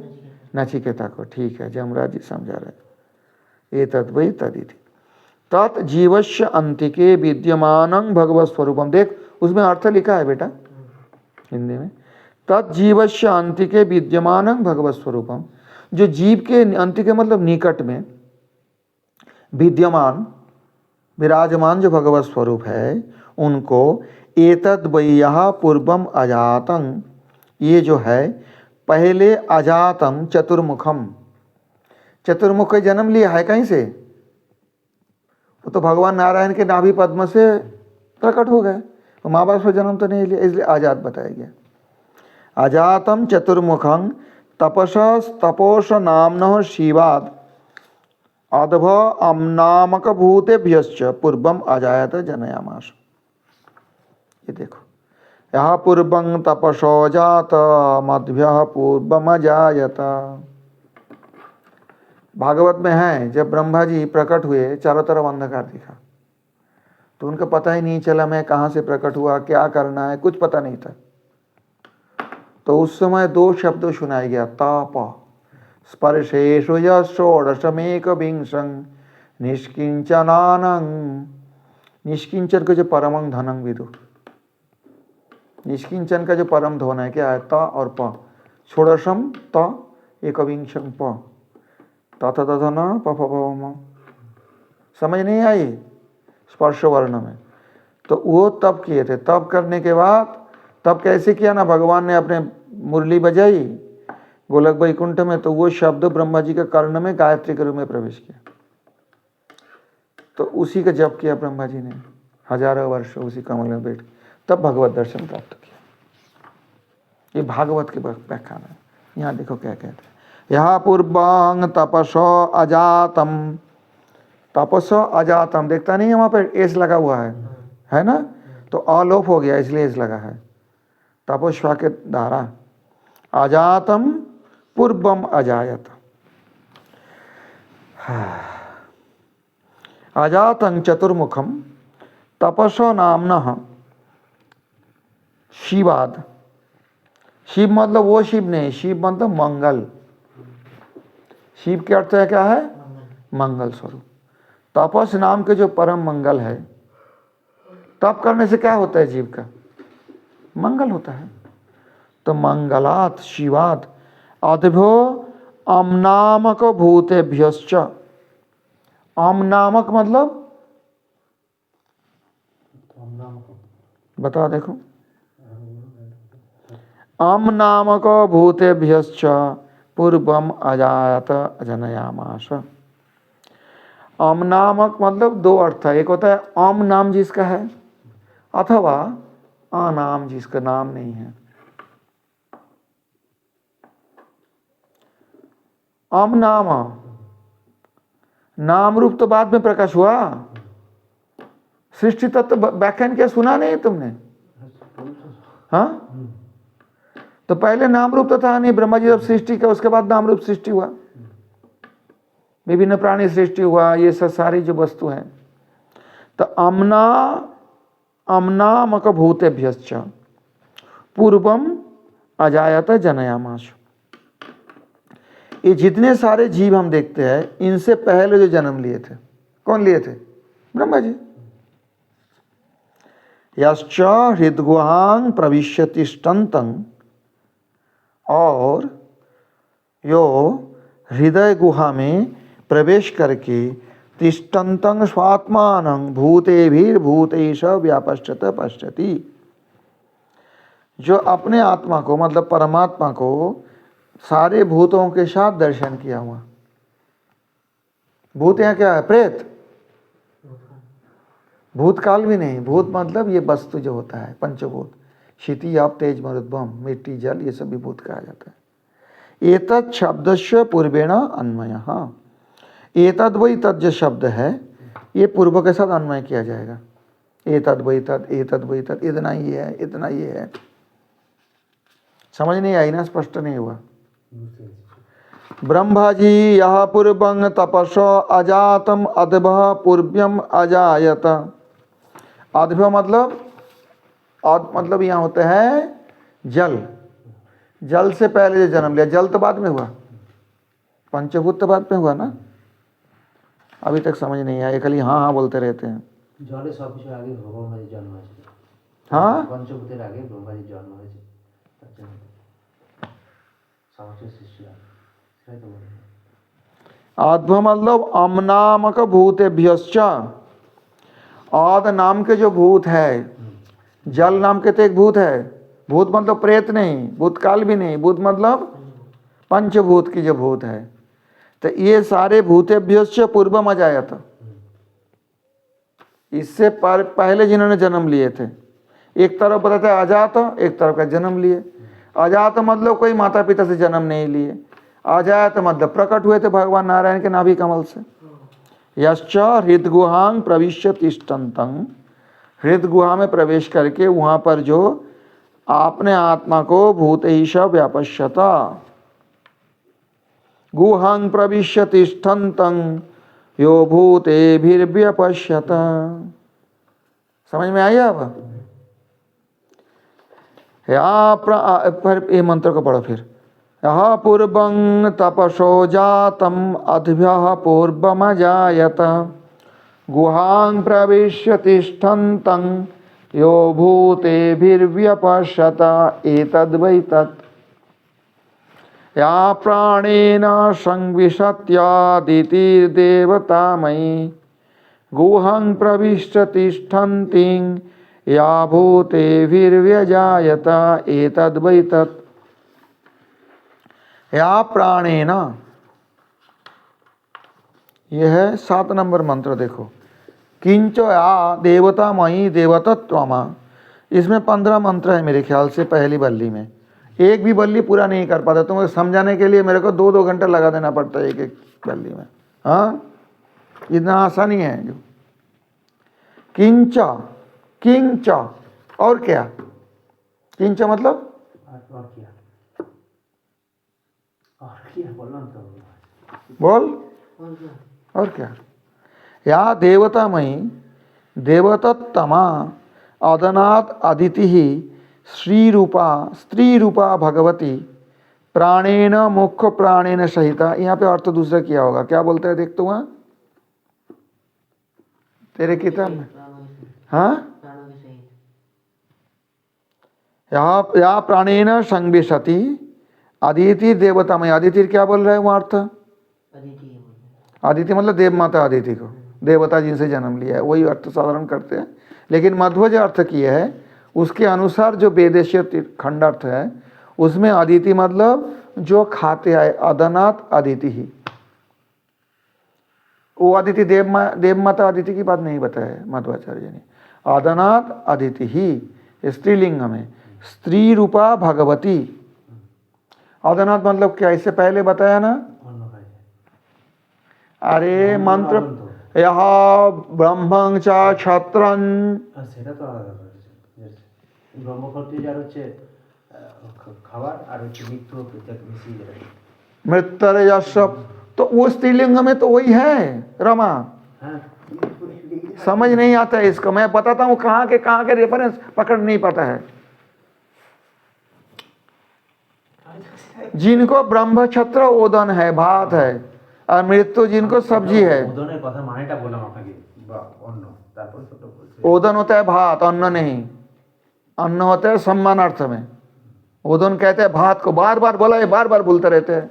नचिकेता को। ठीक है, जमराज जी समझा रहे। एतद् वैतदिति तत् जीवस्य अंतिके विद्यमानं भगवत स्वरूपम। देख उसमें अर्थ लिखा है बेटा हिंदी में, तत् जीवस्य अंतिके विद्यमानं भगवत स्वरूपम, जो जीव के अंतिके मतलब निकट में विद्यमान विराजमान जो भगवत स्वरूप है, उनको एतद् वैयः पूर्वम अजातं, ये जो है पहले अजातम चतुर्मुखम, चतुर्मुख जन्म लिया है कहीं से? वो तो भगवान नारायण के नाभि पद्म से प्रकट हो गए, तो माँ बाप से जन्म तो नहीं लिया, इसलिए आजात बताया गया। अजातम चतुर्मुखं तपोष नामनः शिवाद अद्भ नामक भूतेभ्यश्च पूर्वम अजायत जनयामास। ये देखो, यहाँ पूर्वं तपसो जात मध्य पूर्वमजायत। भागवत में है, जब ब्रह्मा जी प्रकट हुए चारों तरफ अंधकार दिखा, तो उनको पता ही नहीं चला मैं कहाँ से प्रकट हुआ, क्या करना है, कुछ पता नहीं था। तो उस समय दो शब्द सुनाई गया, ताप स्पर्शेषु षोडशमेक विंशं निष्किंचनानं। निष्किंचन का जो परमं धनं विदु, निष्किंचन का जो परम धन है क्या है, त और प, षोडशम त एकविंशं प, तथा तथा न प फ प म। समझ नहीं आई स्पर्श वर्ण में? तो वो तब किए थे। तब करने के बाद, तब कैसे किया ना, भगवान ने अपने मुरली बजाई गोलक वैकुंठ में, तो वो शब्द ब्रह्मा जी के कर्ण में गायत्री के रूप में प्रवेश किया। तो उसी का जप किया ब्रह्मा जी ने हजारों वर्ष उसी कमल में बैठ, तब भगवत दर्शन प्राप्त किया। ये भागवत के व्याख्यान है। यहाँ देखो क्या कहते हैं, यहाँ पूर्वांग तपसो अजातम। तपसो अजातम देखता नहीं है वहाँ पर एस लगा हुआ है ना, तो अलोप हो गया इसलिए एस लगा है। तपस्वा के द्वारा अजातम पूर्वम अजायत। अजातं चतुर्मुखम तपसो नामनः शिवाद। शिव मतलब वो शिव नहीं, शिव मतलब मंगल। शिव के अर्थ है क्या है, मंगल स्वरूप। तपस नाम के जो परम मंगल है, तप करने से क्या होता है, जीव का मंगल होता है। तो मंगलात शिवात अद्भो अमनामक भूतेभ्यश्च। अम नामक मतलब बता देखो, अम नामक भूतेभ्यश्च पूर्वम अजायत जनयामास। अम नामक मतलब दो अर्थ है, एक होता है अम नाम जिसका है, अथवा आ नाम जिसका नाम नहीं है। अम नाम, नाम रूप तो बाद में प्रकाश हुआ। सृष्टि तत्व व्याख्यान क्या सुना नहीं तुमने? हाँ, तो पहले नाम रूप तो था नहीं, ब्रह्मा जी जब सृष्टि का, उसके बाद नाम रूप सृष्टि हुआ, विभिन्न प्राणी सृष्टि हुआ, ये सब सारी जो वस्तु हैं। तो अमनामक भूतेभ्यश्च पूर्वम अजायत जनयामास। ये जितने सारे जीव हम देखते हैं, इनसे पहले जो जन्म लिए थे, कौन लिए थे? ब्रह्मा जी। यश्च हृदगुहां प्रविश्य तिष्ठन्तं, और यो हृदय गुहा में प्रवेश करके तिष्ठन्तं स्वात्मानं भूतेभिर्भूतेश व्यापश्यत पश्यति। जो अपने आत्मा को मतलब परमात्मा को सारे भूतों के साथ दर्शन किया हुआ। भूत यहाँ क्या है? प्रेत। भूतकाल भी नहीं, भूत मतलब ये वस्तु जो होता है पंचभूत, क्षिति आप तेज मरुद्भम, मिट्टी जल, ये सब भी भूत कहा जाता है। एतत् शब्दस्य पूर्वेण अन्वयः। एतद् वही तत् जो शब्द है, ये पूर्व के साथ अन्वय किया जाएगा। एतद् वही तत्, एतद् वही तत्, इतना ही है, इतना ही है। समझ नहीं आई ना? स्पष्ट नहीं हुआ? ब्रह्मा जी यह पूर्वं तपसो अजातम अद्भः पूर्व्यम अजायत। अद्भः मतलब यहाँ होते हैं जल। जल से पहले जो जन्म लिया, जल तो बाद में हुआ, पंचभूत तो बाद में हुआ ना। अभी तक समझ नहीं आया, खाली हाँ हाँ बोलते रहते हैं। জলে সবকিছু আগে ব্রহ্মাজির জন্ম হয়েছিল। हाँ, পঞ্চভূতের আগে ব্রহ্মাজির জন্ম হয়েছে, তার জন্য সমস্ত সৃষ্টি হয়, সেটাই তো বললাম। आद्भ मतलब अमनामक भूतेभ्यश्च। आद नाम के जो भूत है, जल नाम के तो एक भूत है। भूत मतलब प्रेत नहीं, भूतकाल भी नहीं, भूत मतलब पंचभूत की जो भूत है। तो ये सारे भूतेभ्यश्च पूर्वम अजायत, इससे पहले जिन्होंने जन्म लिए थे। एक तरफ बताते हैं अजात, एक तरफ का जन्म लिए। अजात मतलब कोई माता पिता से जन्म नहीं लिए। अजायत मतलब प्रकट हुए थे भगवान नारायण के नाभि कमल से। यश्च हृदगुहां प्रविश्य तिष्ठन्तं, हृदय गुहा में प्रवेश करके वहाँ पर जो आपने आत्मा को भूतैष व्यापश्यता गुहं प्रविश्य तिष्ठन्तं यो भूतेभिर्व्यपश्यत। समझ में आई अब? ये मंत्र को पढ़ो फिर। यः पूर्वं तपसो जातम् अद्भ्यः पूर्वमजायत गुहां प्रविश्य तिष्ठन्तं यो भूतेभिर्व्यपश्यत एतद्वै तत्। या प्राणेन संविशत्यादितिर्देवतामयी गुहं प्रविश्य तिष्ठन्तिं या भूतेभिर्व्यजायत एतद्वै तत्। या प्राणेन, यह है 7 नंबर मंत्र। देखो, किंच या देवतामयी देवतत्वमा, इसमें 15 मंत्र है मेरे ख्याल से पहली बल्ली में। एक भी बल्ली पूरा नहीं कर पाता, तो मुझे समझाने के लिए मेरे को 2-2 घंटे लगा देना पड़ता है एक एक बल्ली में। हाँ, इतना आसानी है जो। किंच, किंच और क्या? किंच मतलब और क्या बोलना तो बोल। और क्या? या देवतामयी देवतत्तमा अदनात् अदिति ही स्त्री रूपा भगवती प्राणेन मुख्य प्राणेन सहिता। यहाँ पे अर्थ दूसरा किया होगा, क्या बोलते हैं देख तो वहाँ तेरे किताब में। हाँ, या प्राणेन संविशति अदिति देवता में। अदिति क्या बोल रहा है वहाँ अर्थ? अदिति मतलब देव माता अदिति को, देवता जिनसे जन्म लिया है, वही अर्थ साधारण करते हैं। लेकिन मध्वज अर्थ किया है उसके अनुसार जो वेदेशीय खंडार्थ है उसमें अदिति मतलब जो खाते आए, अदनात् अदिति ही। वो अदिति देव माता अदिति की बात नहीं बताया मध्वाचार्य ने। अदनात् अदिति ही स्त्रीलिंग में स्त्री रूपा भगवती। अदनात् मतलब क्या, इससे पहले बताया ना? अरे मंत्र यह ब्रह्मं च क्षत्रं, সেটা তো আলাদা করেছে। ব্রহ্মক্ষত্রিয় যার হচ্ছে খাবার আর হচ্ছে মৃত্যু মিশিয়ে যেটা मृत्युर्यश, तो वो स्त्रीलिंग में तो वही है रमा। समझ नहीं आता है इसको, मैं बताता हूँ कहाँ के रेफरेंस पकड़ नहीं पाता है। जिनको ब्रह्म छत्र ओदन है, भात है, और मृत्यु जिनको सब्जी है। ওদনের কথা মানেটা বললাম আপনাকে, বা অন্ন, তারপর ছোট বলছে ओदन होता है भात, अन्न नहीं। अन्न होता है सम्मानार्थ में। ओदन कहते हैं भात को, बार बार बोला है, बार बार बोलते रहते हैं।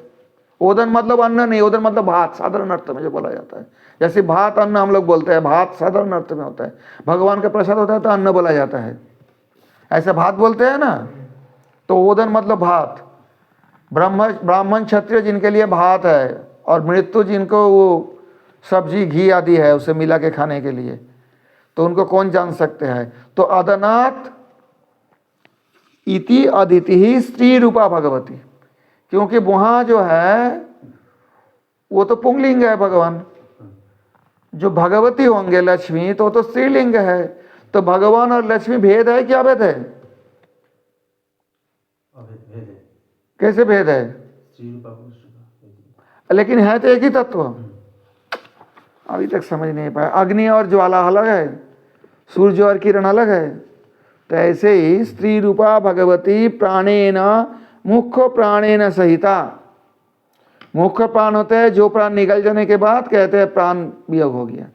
ओदन मतलब अन्न नहीं, ओदन मतलब भात साधारण अर्थ में जो बोला जाता है। जैसे भात अन्न हम लोग बोलते हैं, भात साधारण अर्थ में होता है। भगवान का प्रसाद होता है तो अन्न बोला जाता है, ऐसे भात बोलते हैं ना। तो ओदन मतलब भात। ब्राह्मण क्षत्रिय जिनके लिए भात है, और मृत्यु जिनको वो सब्जी घी आदि है उसे मिला के खाने के लिए, तो उनको कौन जान सकते हैं? तो अदनात् इति अदिति ही स्त्री रूपा भगवती, क्योंकि वहाँ जो है वो तो पुंगलिंग है भगवान। जो भगवती होंगे लक्ष्मी तो स्त्रीलिंग है। तो भगवान और लक्ष्मी भेद है क्या भेद है? कैसे भेद है? लेकिन है तो एक ही तत्व। अभी तक समझ नहीं पाया। अग्नि और ज्वाला अलग है, सूर्य और किरण अलग है। तो ऐसे ही स्त्री रूपा भगवती प्राणेन मुख्य प्राणेन सहिता। मुख्य प्राण होते हैं जो प्राण निकल जाने के बाद कहते हैं प्राण वियोग हो गया।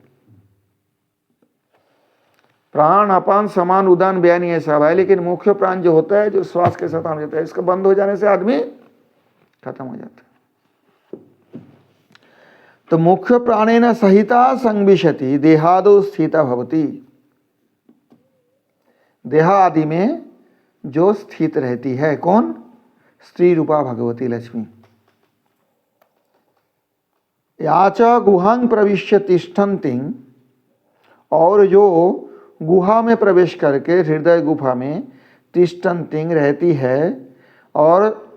प्राण अपान समान उदान बयान ये सब है, लेकिन मुख्य प्राण जो होता है जो श्वास के साथ आ जाता है, इसका बंद हो जाने से आदमी खत्म हो जाता है। तो मुख्य प्राणेन सहिता संविशति देहादो स्थिता भवति। देह आदि में जो स्थित रहती है कौन? स्त्री रूपा भगवती लक्ष्मी। याच गुहां प्रविश्य तिष्ठन्ति, और जो गुहा में प्रवेश करके हृदय गुफा में तिष्ठन्ति रहती है। और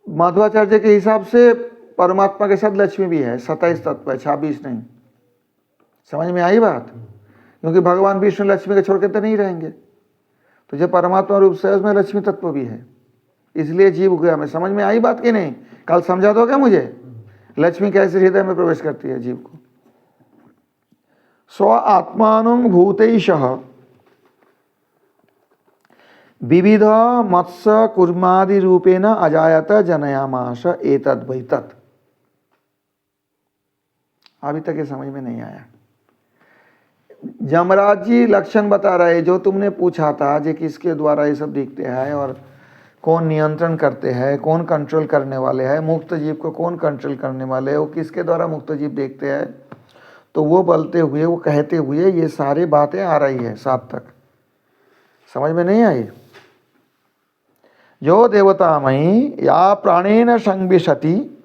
माधवाचार्य के हिसाब से परमात्मा के साथ लक्ष्मी भी है। 27 तत्व है, 26 नहीं। समझ में आई बात? क्योंकि भगवान विष्णु लक्ष्मी को छोड़ के तो नहीं रहेंगे। तो जो परमात्मा रूप से है उसमें लक्ष्मी तत्व भी है, इसलिए जीव गया। में समझ में आई बात कि नहीं? कल समझा दोगे मुझे लक्ष्मी कैसे हृदय में प्रवेश करती है जीव को? स्व आत्मानुभूतेशः विविध मत्स्य कूर्मादि रूपेण अजायत जनयामास एतद् वै तत्। अभी तक ये समझ में नहीं आया। यमराज जी लक्षण बता रहे, जो तुमने पूछा था जे किसके द्वारा ये सब दिखते हैं और कौन नियंत्रण करते हैं, कौन कंट्रोल करने वाले हैं, मुक्त जीव को कौन कंट्रोल करने वाले हैं, वो किसके द्वारा मुक्त जीव देखते हैं। तो वो बोलते हुए, वो कहते हुए ये सारी बातें आ रही है सात तक। समझ में नहीं आई? जो देवतामयी या प्राणेन संविशति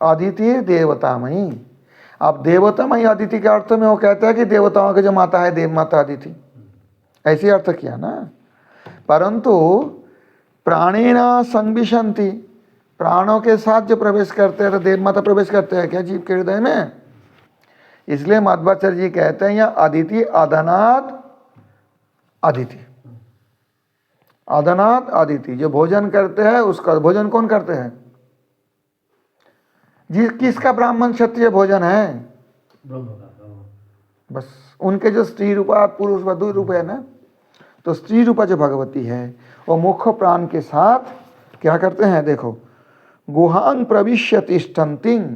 अदिति देवतामयी। अब देवतामयी अदिति के अर्थ में वो कहता है कि देवताओं की जो माता है देव माता अदिति, ऐसे अर्थ किया ना। परंतु प्राणेन संविशन्ति, प्राणों के साथ जो प्रवेश करते हैं तो देव माता प्रवेश करते हैं क्या जीव के हृदय में? इसलिए मध्वाचार्य जी कहते हैं यहाँ अदिति अदनाद अदिति, अदनाद अदिति। जो भोजन करते हैं उसका भोजन कौन करते हैं? जिस किसका ब्राह्मण क्षत्रिय भोजन है? ब्रह्म का। बस उनके जो स्त्री रूपा पुरुष व दो रूप है ना, तो स्त्री रूपा जो भगवती है वो मुख्य प्राण के साथ क्या करते हैं? देखो, गुहान प्रविश्य तिष्ठन्तिं,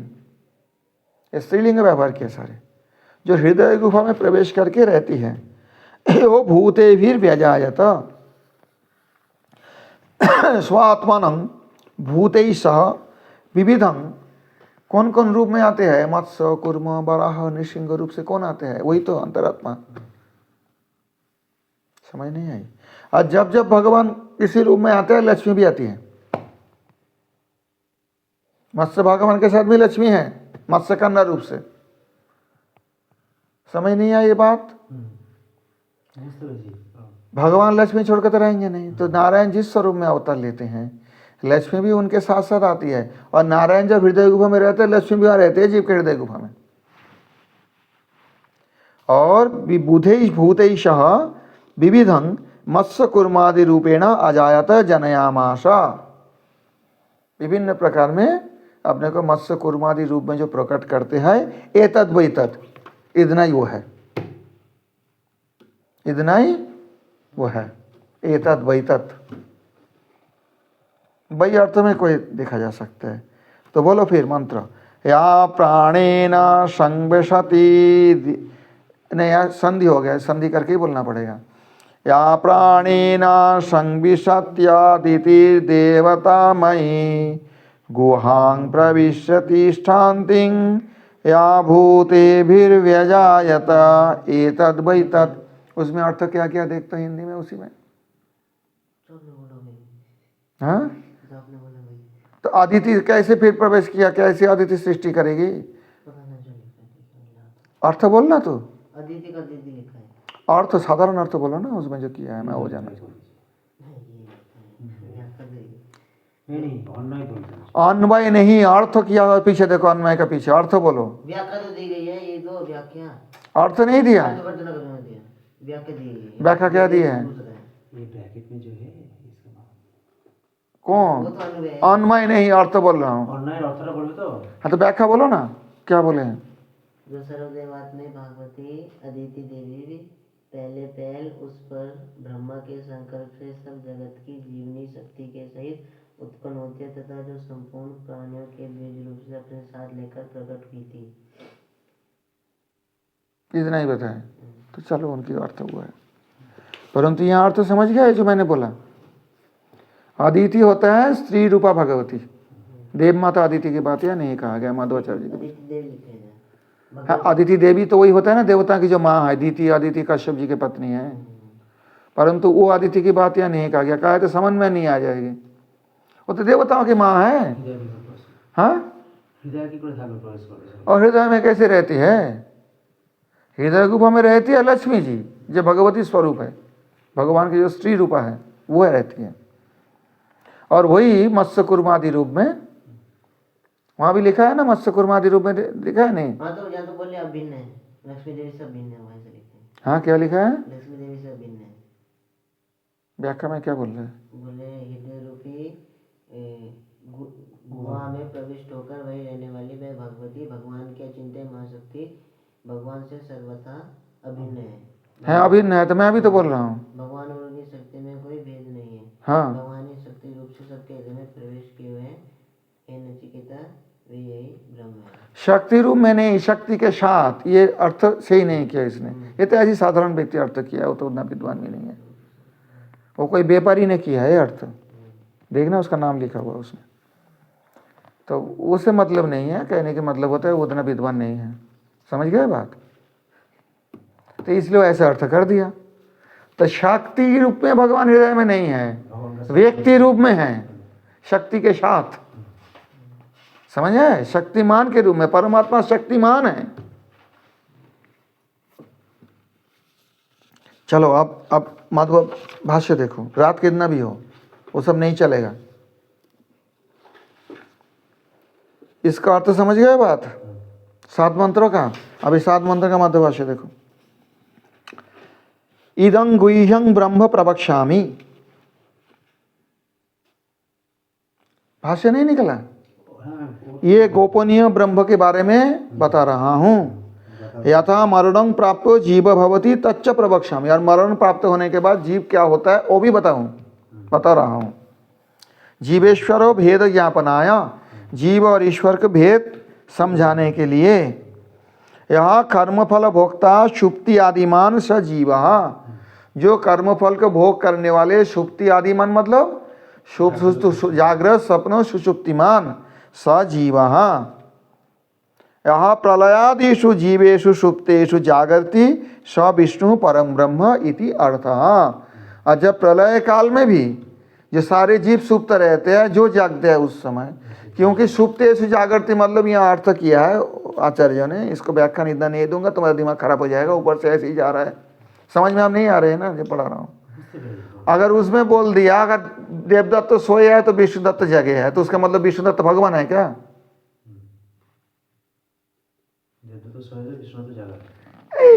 स्त्रीलिंग व्यवहार किया सारे, जो हृदय गुफा में प्रवेश करके रहती है। वो भूते भी व्यजायत स्वात्मनं भूते सह विविधं। कौन कौन रूप में आते हैं? मत्स्य कूर्म वराह नृसिंह रूप से कौन आते हैं? वही तो अंतरात्मा। समझ नहीं आई? और जब जब भगवान इसी रूप में आते हैं लक्ष्मी भी आती है। मत्स्य भगवान के साथ भी लक्ष्मी है मत्स्य कन्या रूप से। समझ नहीं आई ये बात? भगवान लक्ष्मी छोड़कर तो रहेंगे नहीं। तो नारायण जिस स्वरूप में अवतार लेते हैं लक्ष्मी भी उनके साथ साथ आती है। और नारायण जब हृदय गुफा में रहते हैं लक्ष्मी भी वहां रहते हैं जीव के हृदय गुफा में। और विबुधे भूतेशः विविधं मत्स्य कूर्मादि रूपेण अजायत जनयामाशा। विभिन्न प्रकार में अपने को मत्स्य कूर्मादि रूप में जो प्रकट करते हैं, एतद् वै तत्, इतना ही वो है, इतना ही वो है, एतद् वै तत्। वही अर्थ में कोई देखा जा सकता है। तो बोलो फिर मंत्र, या प्राणेन संविशति, नहीं यार संधि हो गया, संधि करके ही बोलना पड़ेगा। या प्राणेन संविशत्यादिति देवतामयी गुहां प्रविश्य तिष्ठन्तिं या भूतेभिर्व्यजायत एतद् वै तत्। उसमें अर्थ क्या क्या देखते हैं हिंदी में उसी में? हाँ, तो अदिति कैसे फिर प्रवेश किया? कैसे अदिति सृष्टि करेगी? अर्थ बोलना तो अदिति का अदिति लिखा है। अर्थ साधारण अर्थ बोलो ना, उसमें जो किया है मैं वो जानना चाहूँ। अन्वय नहीं, अर्थ किया हुआ पीछे देखो, अन्वय का पीछे अर्थ बोलो। व्याख्या तो दी गई है, ये दो व्याख्या, अर्थ नहीं दिया। व्याख्या दी गई है। व्याख्या क्या दी है? ये ब्रैकेट में जो है इसका नाम कौन? वो तो अन्वय है। अन्वय नहीं, अर्थ बोल रहा हूँ। ऑनलाइन ऑथर बोल तो हाँ तो व्याख्या बोलो ना, क्या बोले हैं? जो सर्वदेवात्मय भागवती अदिति देवी भी पहले पहल उस पर ब्रह्मा के संकल्प से सब जगत की जीवनी शक्ति के सहित उत्पन्न होती है तथा जो संपूर्ण प्राणियों के बीज रूप से अपने साथ लेकर प्रकट हुई थी। इतना ही बताएं तो चलो, उनकी अर्थ हुआ है। परंतु यहाँ अर्थ समझ गया है जो मैंने बोला। अदिति होता है स्त्री रूपा भगवती, देव माता अदिति की बात यह नहीं कहा गया माधवाचार्य जी को। अदिति देवी लिखे हैं। हाँ, अदिति देवी तो वही होता है ना, देवता की जो माँ है अदिति, अदिति कश्यप जी की पत्नी है। परंतु वो अदिति की बात यह नहीं कहा गया, कहा तो समझ में नहीं आ जाएगी। वो तो देवताओं की माँ है। हाँ, हृदय की कोई धागे प्रवेश कर। और हृदय में कैसे रहती है? हृदय गुफा में रहती है लक्ष्मी जी, जो भगवती स्वरूप है, भगवान की जो स्त्री रूपा है वो है रहती है। और वही मत्स्य कूर्मादि रूप में, वहां भी लिखा है ना मत्स्य कूर्मादि रूप में लिखा है नहीं? हाँ तो यहाँ तो बोले अब भिन्न है, लक्ष्मी देवी सब भिन्न है वहाँ से लिखे हैं। हाँ क्या लिखा है? लक्ष्मी देवी से अभिन्न है। व्याख्या में क्या बोल रहे हैं? बोले हृदय रूपी गुहा में प्रविष्ट होकर वही रहने वाली वह भगवती भगवान की अचिंत्य महाशक्ति भगवान से सर्वथा अभिन्न है। अभिन्न है, तो मैं भी तो बोल रहा हूँ। भगवान और उनकी शक्ति में कोई भेद नहीं है। हाँ, भगवान ही शक्ति रूप से सबके हृदय में प्रवेश किए हुए हैं। हे नचिकेता, वे यही ब्रह्म है। शक्ति रूप में नहीं, शक्ति के साथ, ये अर्थ सही नहीं किया इसने। ये तो ऐसी साधारण व्यक्ति अर्थ किया है, वो तो उतना विद्वान भी नहीं है। वो कोई व्यापारी ने किया है अर्थ, देखना उसका नाम लिखा हुआ उसमें। तो उससे मतलब नहीं है, कहने के मतलब होता है वो उतना विद्वान नहीं है। समझ गए बात? तो इसलिए ऐसा अर्थ कर दिया। तो शक्ति रूप में भगवान हृदय में नहीं है, व्यक्ति रूप में है, शक्ति के साथ। समझ है? शक्तिमान के रूप में परमात्मा शक्तिमान है। चलो अब माधव भाष्य देखो, रात कितना भी हो वो सब नहीं चलेगा। इसका अर्थ समझ गए बात? 7 मंत्रों का। अभी 7 मंत्र का माधव भाष्य देखो। इदं गुह्यं ब्रह्म प्रवक्ष्यामि। भाष्य नहीं निकला? ये गोपनीय ब्रह्म के बारे में बता रहा हूँ। यथा मरणं प्राप्तो जीव भवति तच्च प्रवक्ष्यामि। और मरण प्राप्त होने के बाद जीव क्या होता है वो भी बता रहा हूँ। जीवेश्वरो भेद ज्ञापनाय, जीव और ईश्वर के भेद समझाने के लिए। यह कर्मफल भोक्ता सुप्ति आदिमान स जीव। जो कर्मफल को भोग करने वाले सुप्ति आदिमान मतलब जागृत स्वप्न सुषुप्तिमान स जीव। यह प्रलयादिषु जीवेषु सुप्तेषु जागर्ति स विष्णु परम ब्रह्म इति अर्थः। और जब प्रलय काल में भी जो सारे जीव सुप्त रहते हैं, जो जागते हैं उस समय, क्योंकि सुप्तेषु जागर्ति मतलब यहाँ अर्थ किया है आचार्य ने। इसको व्याख्यान इतना नहीं दूंगा, तुम्हारा दिमाग खराब हो जाएगा, ऊपर से ऐसे ही जा रहा है, समझ में आप नहीं आ रहे हैं ना जो पढ़ा रहा हूँ। अगर उसमें बोल दिया अगर देवदत्त तो सोए है तो विष्णुदत्त जगे है, तो उसका मतलब विष्णुदत्त भगवान है क्या?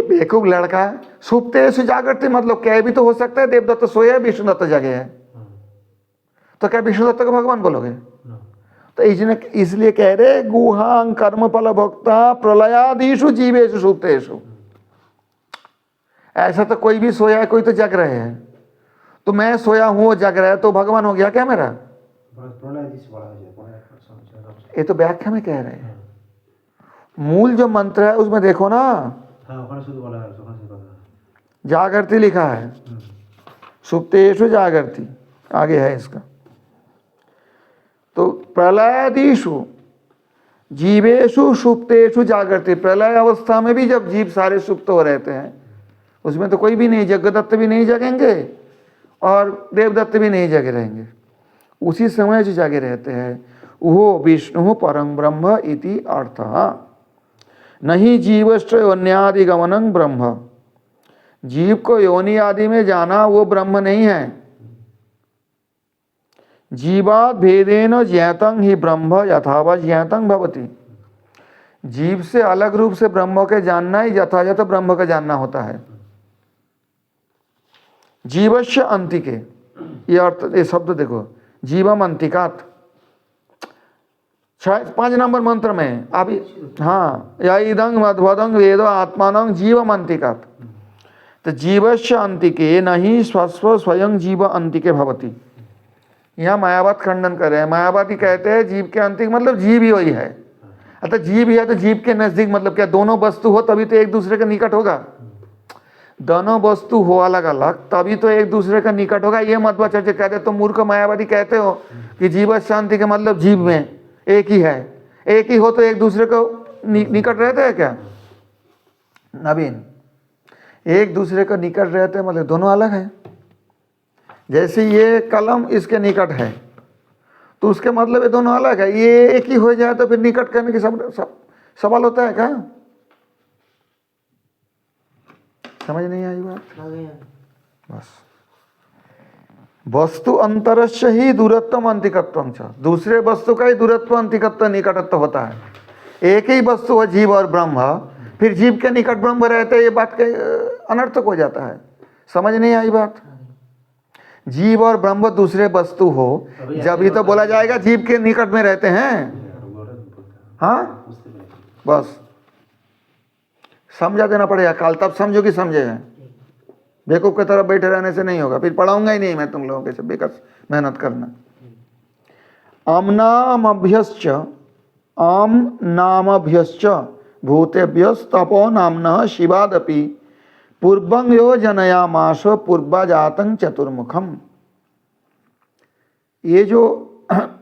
बेवकूफ लड़का, सुप्तेषु जागृति मतलब क्या भी तो हो सकता है देवदत्त सोए है विष्णुदत्त जगे है, तो क्या विष्णुदत्त को भगवान बोलोगे? तो इसलिए कह रहे गुहां कर्मफल भोक्ता प्रलयादिषु जीवेषु सुप्तेषु। ऐसा तो कोई भी सोया है, कोई तो जग रहे हैं। तो मैं सोया हूं वो जग रहा है, तो भगवान हो गया क्या मेरा? ये तो व्याख्या में कह रहे हैं। मूल जो मंत्र है उसमें देखो ना, जागृति लिखा है, सुप्तेषु जागृति आगे है इसका। तो प्रलयादिषु जीवेषु सुप्तेषु जागृति, प्रलय अवस्था में भी जब जीव सारे सुप्त हो रहते हैं, उसमें तो कोई भी नहीं, जगदत्त भी नहीं जगेंगे और देवदत्त भी नहीं जगे रहेंगे। उसी समय जो जागे रहते हैं वो विष्णु परम ब्रह्म इति अर्थः। नहीं जीवश्च योन्यादि गमनं ब्रह्म। जीव को योनि आदि में जाना वो ब्रह्म नहीं है। जीवात् भेदेन ज्ञातं हि ब्रह्म यथावत् ज्ञातं भवति। जीव से अलग रूप से ब्रह्म के जानना ही यथावत ब्रह्म का जानना होता है। जीवस्य अंतिके, ये अर्थ, ये शब्द देखो, जीवम अंतिकात 5 नंबर मंत्र में अभी। हाँ, या इदं मध्वदं वेदो आत्मानं जीवम अंतिकात। तो जीवस्य अंतिके नहीं स्वस्व स्वयं जीव अंतिके भवति। यहाँ मायावाद खंडन कर रहे हैं। मायावादी कहते हैं जीव के अंतिक मतलब जीव ही वही है। अतः जीव ही है तो जीव के नजदीक मतलब क्या? दोनों वस्तु हो तभी तो एक दूसरे के निकट होगा। दोनों वस्तु हो अलग अलग तभी तो एक दूसरे का निकट होगा। ये मध्वाचार्य कहते, तो मूर्ख मायावादी कहते हो कि जीव शांति के मतलब जीव में एक ही है। एक ही हो तो एक दूसरे को निकट रहते हैं क्या? नवीन, एक दूसरे को निकट रहते हैं मतलब दोनों अलग है। जैसे ये कलम इसके निकट है तो उसके मतलब ये दोनों अलग है। ये एक ही हो जाए तो फिर निकट करने की सवाल होता है क्या? समझ नहीं आई बात? बस वस्तु अंतरस्य ही दूरत्व अंतिकत्वं च। दूसरे वस्तु का ही दूरत्व अंतिकत्व निकटत्व होता है। एक ही वस्तु है जीव और ब्रह्म, फिर जीव के निकट ब्रह्म रहते हैं, ये बात के अनर्थक हो जाता है। समझ नहीं आई बात? जीव और ब्रह्म दूसरे वस्तु हो जब ही तो बोला जाएगा जीव के निकट में रहते हैं। हाँ, बस समझा देना पड़ेगा काल, तब समझोगी समझेगा। बेवकूफ की तरफ बैठे रहने से नहीं होगा, फिर पढ़ाऊंगा ही नहीं मैं तुम लोगों के से, बेकार मेहनत करना। आम नामभ्यश्च भूतेभ्यस्तपो नाम्नः शिवादपि पूर्वं यो जनयामास पूर्वाजातं चतुर्मुखम। ये जो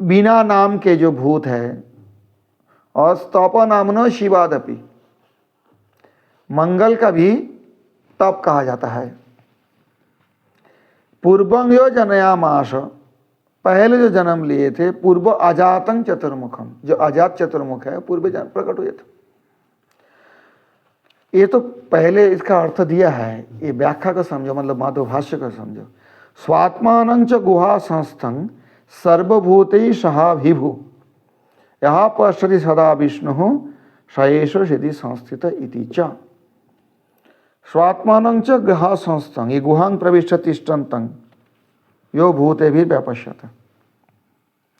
बिना नाम के जो भूत है, और स्तप नामनो शिवादपि, मंगल का भी तप कहा जाता है। पूर्वं यो जनयामास, पहले जो जन्म लिए थे, पूर्व अजातं चतुर्मुखम, जो अजात चतुर्मुख है पूर्व प्रकट हुए थे। ये तो पहले इसका अर्थ दिया है, ये व्याख्या को समझो, मतलब माधव भाष्य को समझो। स्वात्मानं च गुहा संस्थं सर्वभूतैः सहा विभु यः पश्यति सदा विष्णुः स एष हृदि संस्थित इति च। स्वात्मानं च गुहा संस्थं, ये गुहां प्रविष्ट तिष्ठन्तं यो भूतेभिर्व्यपश्यत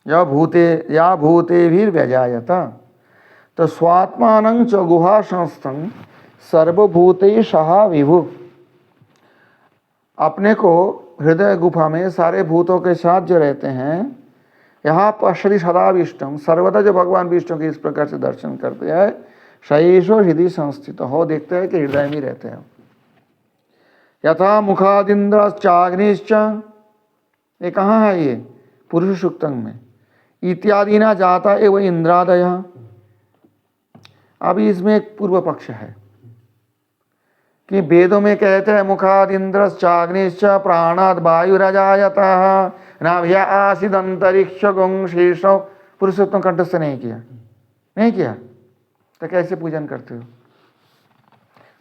या भूतेभिर्व्यजायत। तो स्वात्मानं च गुहा संस्थं सर्वभूतैः सहा विभु, अपने को हृदय गुफा में सारे भूतों के साथ जो रहते हैं, यहाँ पश्यति सदा विष्णु, सर्वदा जो भगवान विष्णु के इस प्रकार से दर्शन करते हैं, शयेशो हृदय संस्थित हो, देखते हैं कि हृदय में रहते हैं। यथा मुखादिन्द्रश्चाग्निश्च, ये कहाँ है? ये पुरुष सूक्तम में। इत्यादि ना जाता एवं इंद्रादय, अभी इसमें एक पूर्व पक्ष है कि वेदों में कहते हैं मुखादिन्द्रश्चाग्निश्च प्राणाद वायुरजायतः नाभ्या आसीद अंतरिक्ष गुं शीर्षौ। पुरुषोत्तम कंठस्थ नहीं किया तो कैसे पूजन करते हो?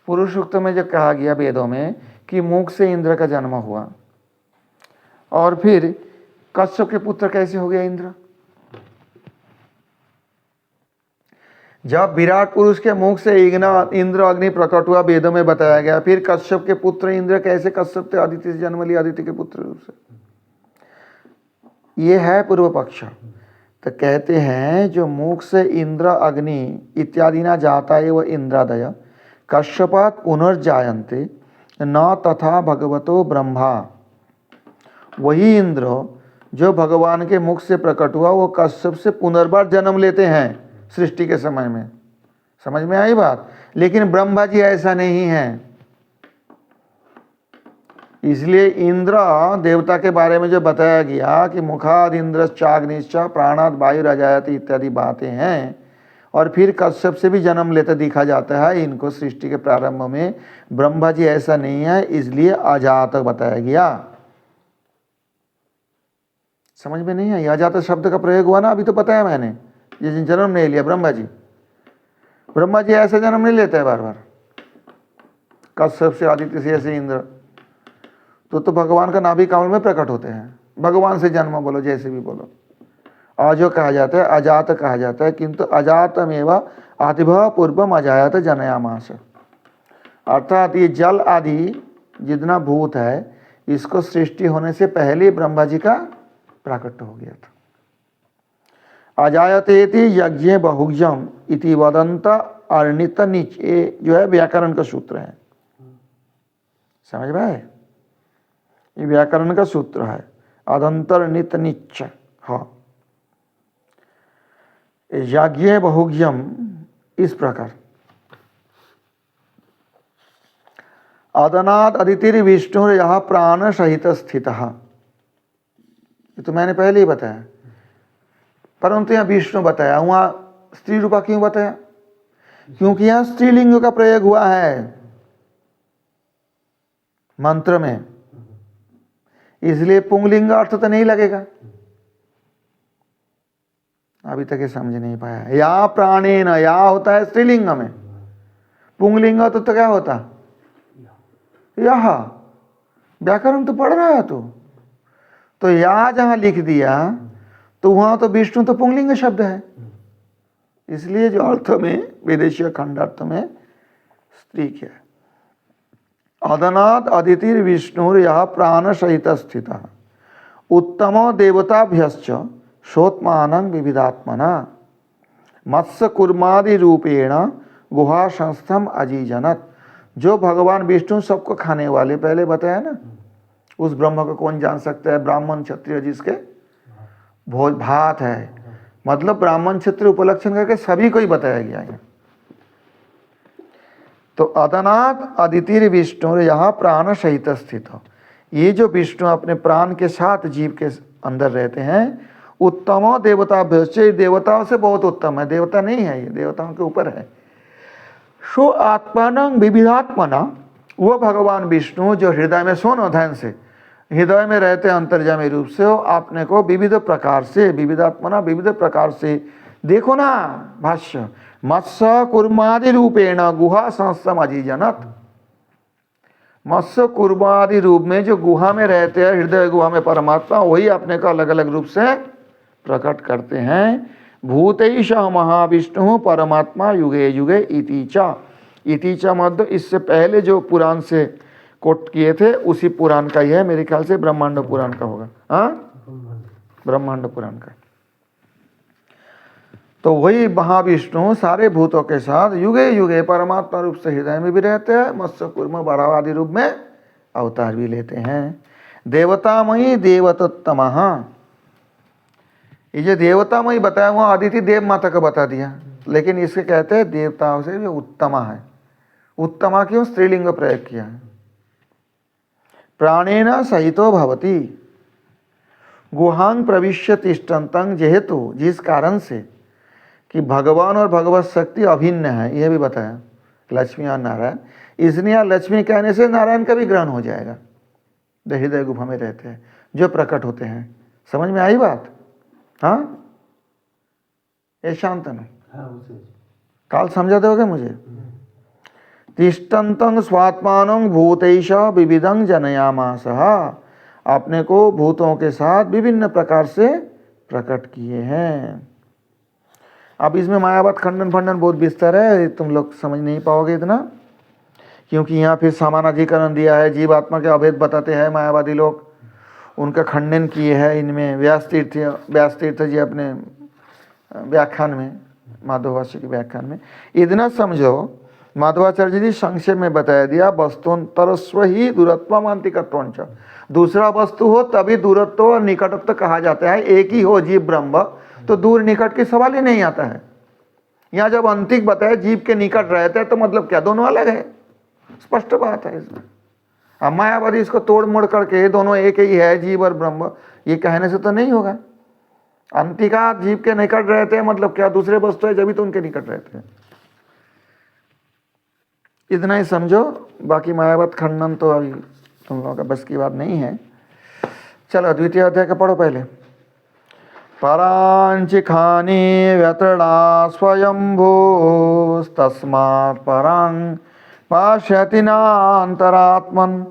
पुरुष सूक्त में जो कहा गया वेदों में कि मुख से इंद्र का जन्म हुआ, और फिर कश्यप के पुत्र कैसे हो गया इंद्र? जब विराट पुरुष के मुख से इंद्र अग्नि प्रकट हुआ, वेदों में बताया गया, फिर कश्यप के पुत्र इंद्र कैसे कश्यप से आदित्य से जन्म लिया, आदित्य के पुत्र रूप से। ये है पूर्व पक्ष। तो कहते हैं जो मुख से इंद्र अग्नि इत्यादि ना जाता है वो इंद्रादय कश्यपात पुनर्जायन्ते न तथा भगवतो ब्रह्मा, वही इंद्र जो भगवान के मुख से प्रकट हुआ वो कश्यप से पुनर्बार जन्म लेते हैं सृष्टि के समय में। समझ में आई बात? लेकिन ब्रह्मा जी ऐसा नहीं है। इसलिए इंद्र देवता के बारे में जो बताया गया कि मुखाद इंद्रश्चाग्निश्च प्राणाद वायुरजायते इत्यादि बातें हैं, और फिर कश्यप से भी जन्म लेते दिखा जाता है इनको सृष्टि के प्रारंभ में। ब्रह्मा जी ऐसा नहीं है, इसलिए अजात बताया गया। समझ में नहीं आई? अजात शब्द का प्रयोग हुआ ना, अभी तो बताया मैंने, जिस दिन जन्म नहीं लिया ब्रह्मा जी ऐसे जन्म नहीं लेते हैं बार बार, कश्यप से आदित्य से ऐसे इंद्र तो भगवान का नाभि कमल में प्रकट होते हैं। भगवान से जन्म बोलो, जैसे भी बोलो, अजो कहा जाता है, अजात कहा जाता है, किंतु अजातमेव आदिभव पूर्वम अजायत जनयामास। अर्थात ये जल आदि जितना भूत है, इसको सृष्टि होने से पहले ब्रह्मा जी का प्राकट्य हो गया था। अजायतेति यज्ञ बहुज्यम इति वदंत अर्णित नीच, ये जो है व्याकरण का सूत्र है। समझ में आए? ये व्याकरण का सूत्र है, अदंतर नित निच। हाँ, यज्ञ बहुज्यम इस प्रकार। अदनाद अदितिर विष्णु यह प्राण सहित स्थित, ये तो मैंने पहले ही बताया, परंतु यहाँ विष्णु बताया, वहां स्त्री रूपा क्यों बताया? क्योंकि यहाँ स्त्रीलिंग का प्रयोग हुआ है मंत्र में, इसलिए पुंगलिंग अर्थ तो नहीं लगेगा। अभी तक ये समझ नहीं पाया। या प्राणेन, या होता है स्त्रीलिंग में, पुंगलिंग तो क्या होता? यह व्याकरण तो पढ़ रहा है तो या जहां लिख दिया तो वहां तो विष्णु तो पुंगलिंग शब्द है, इसलिए जो अर्थ में विदेशीय खंड अर्थ में स्त्री क्या है। अदनाद अदितिर विष्णुर यह प्राण सहित स्थित उत्तमो देवताभ्यश्च सोत्मानं विविधात्मना मत्स्य कुर्मादि रूपेण गुहा संस्थम अजीजनत। जो भगवान विष्णु सबको खाने वाले, पहले बताया ना, उस ब्रह्म को कौन जान सकता है? ब्राह्मण क्षत्रिय जिसके भोज भात है, मतलब ब्राह्मण क्षत्रिय उपलक्षण करके सभी को ही बताया गया है। तो अदनात अदितिर विष्णु यहाँ प्राण सहित स्थित हो, ये जो विष्णु अपने प्राण के साथ जीव के अंदर रहते हैं, उत्तमो देवता भ्यश्च, देवताओं से बहुत उत्तम है, देवता नहीं है ये, देवताओं के ऊपर है। सो आत्मानं विविधात्मना, वो भगवान विष्णु जो हृदय में सोनोधन से हृदय में रहते अंतर्यामी रूप से हो, आपने को विविध प्रकार से, विविधात्मना विविध प्रकार से, देखो ना भाष्य, मत्स्य कुर्मादि रूपेण गुहा संस्थम अजीजनत। मत्स्य कुर्मादि रूप में जो गुहा में रहते हैं, हृदय गुहा में परमात्मा, वही अपने को अलग अलग रूप से प्रकट करते हैं। भूतैष महाविष्णु परमात्मा युगे युगे इति च मध्य, इससे पहले जो पुराण से कोट किए थे उसी पुराण का ही है, मेरे ख्याल से ब्रह्मांड पुराण का होगा। हाँ, ब्रह्मांड पुराण का। तो वही महाविष्णु सारे भूतों के साथ युगे युगे परमात्मा रूप से हृदय में भी रहते हैं, मत्स्य कुर्म बराव आदि रूप में अवतार भी लेते हैं। देवतामयी देवतोत्तमः, ये जो देवतामयी बताया हुआ अदिति देव माता का बता दिया, लेकिन इसके कहते हैं देवताओं से भी उत्तमा है। उत्तमा क्यों स्त्रीलिंग प्रयोग किया है? प्राणेन सहितो भवति गुहांग प्रविश्य तिष्ठन्तं, जेहेतु जिस कारण से कि भगवान और भगवत शक्ति अभिन्न है, यह भी बताया, लक्ष्मी और नारायण, इसलिए लक्ष्मी कहने से नारायण का भी ग्रहण हो जाएगा, जो हृदय गुफा में रहते हैं, जो प्रकट होते हैं। समझ में आई बात? हाँ, ये शांतनु काल समझा दोगे मुझे? तिष्ठन्तं स्वात्मानं भूतैष विविधं जनयामासः, अपने को भूतों के साथ विभिन्न प्रकार से प्रकट किए हैं। अब इसमें मायावाद खंडन फंडन बहुत विस्तार है, तुम लोग समझ नहीं पाओगे इतना, क्योंकि यहाँ फिर समानाधिकरण दिया है, जीव आत्मा के अभेद बताते हैं मायावादी लोग, उनका खंडन किए हैं इनमें व्यास तीर्थ जी अपने व्याख्यान में, माधवाचार्य के व्याख्यान में। इतना समझो, माधवाचार्य जी संक्षेप में बताया दिया, वस्तुंतरस्व ही दूरत्वमांतिकत्वंच, दूसरा वस्तु हो तभी दूरत्व और निकटत्व कहा जाता है। एक ही हो जीव ब्रह्म तो दूर निकट की सवाल ही नहीं आता है। यहाँ जब अंतिक बताया जीव के निकट रहते हैं तो मतलब क्या दोनों अलग है? स्पष्ट बात है इसमें। अब मायावादी इसको तोड़ मोड़ करके दोनों एक ही है जीव और ब्रह्म, ये कहने से तो नहीं होगा। अंतिका जीव के निकट रहते हैं मतलब क्या दूसरे वस्तु है जब भी तो उनके निकट रहते हैं। इतना ही समझो, बाकी मायावाद खंडन तो अभी तुम लोगों का बस की बात नहीं है। चलो द्वितीय अध्याय का पढ़ो पहले। परांचिखानि व्यतृणा स्वयंभूस्तस्मात् परां पश्यति नान्तरात्मन्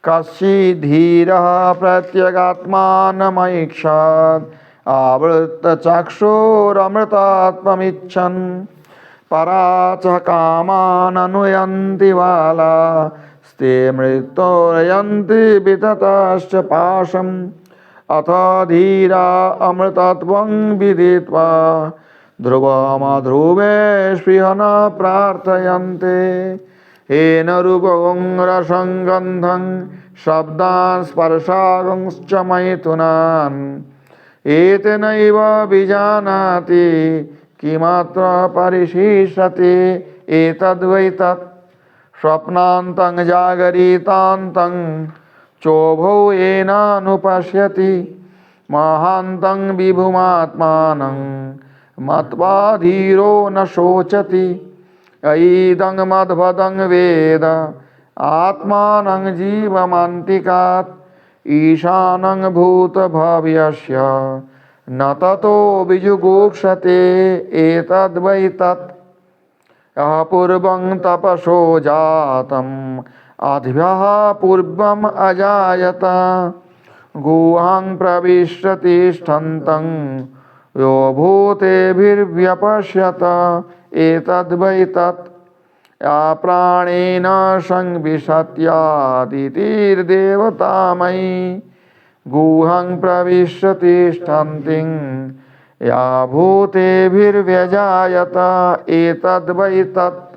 कश्चिद्धीरः प्रत्यगात्मानमैक्षात् आवृत्तचक्षुरमृतात्ममिच्छन् पराच कामाननुयन्ति बाला स्ते मृत्योरयन्ति वितताश्च पाशम् अथ धीरा अमृतत्वं विदित्वा ध्रुवमध्रुवे स्पृह न प्रार्थयन्ते येन रूपं रसं गन्धं शब्दान् स्पर्शांश्च मैथुनान् एतेनैव विजानाति किमत्र परिशिष्यते एतद्वै तत् स्वप्नान्तं जागरितान्तं चोभौ येनानुपश्यति महान्तं विभुमात्मानं मत्वा धीरो न शोचति ऐदं मद्भदं वेद आत्मानं जीवमान्तिकात् ईशानं भूतभव्यस्य न ततो विजुगुप्सते एतद्वै तत् अपूर्वं तपसो जातम् आदिभ्यः पूर्वम् अजायत गुहां प्रविश्य तिष्ठन्तं यो भूतेभिर्व्यपश्यत एतद्वै तत् या प्राणेन संविशत्यादितिर्देवतामयी गुहं प्रविश्य तिष्ठन्तिं या भूतेभिर्व्यजायत एतद्वै तत्।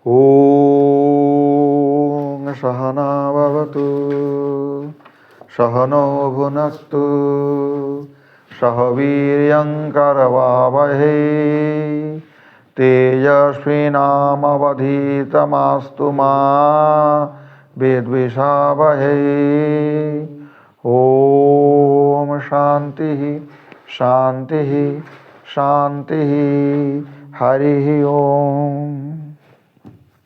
ॐ सहना भवतु सहनो भुनक्तु सह वीर्यं करवावहै तेजस्विनामवधीतमस्तु मा विद्विषावहै। ॐ शान्तिः शान्तिः शान्तिः। हरिः ओम्।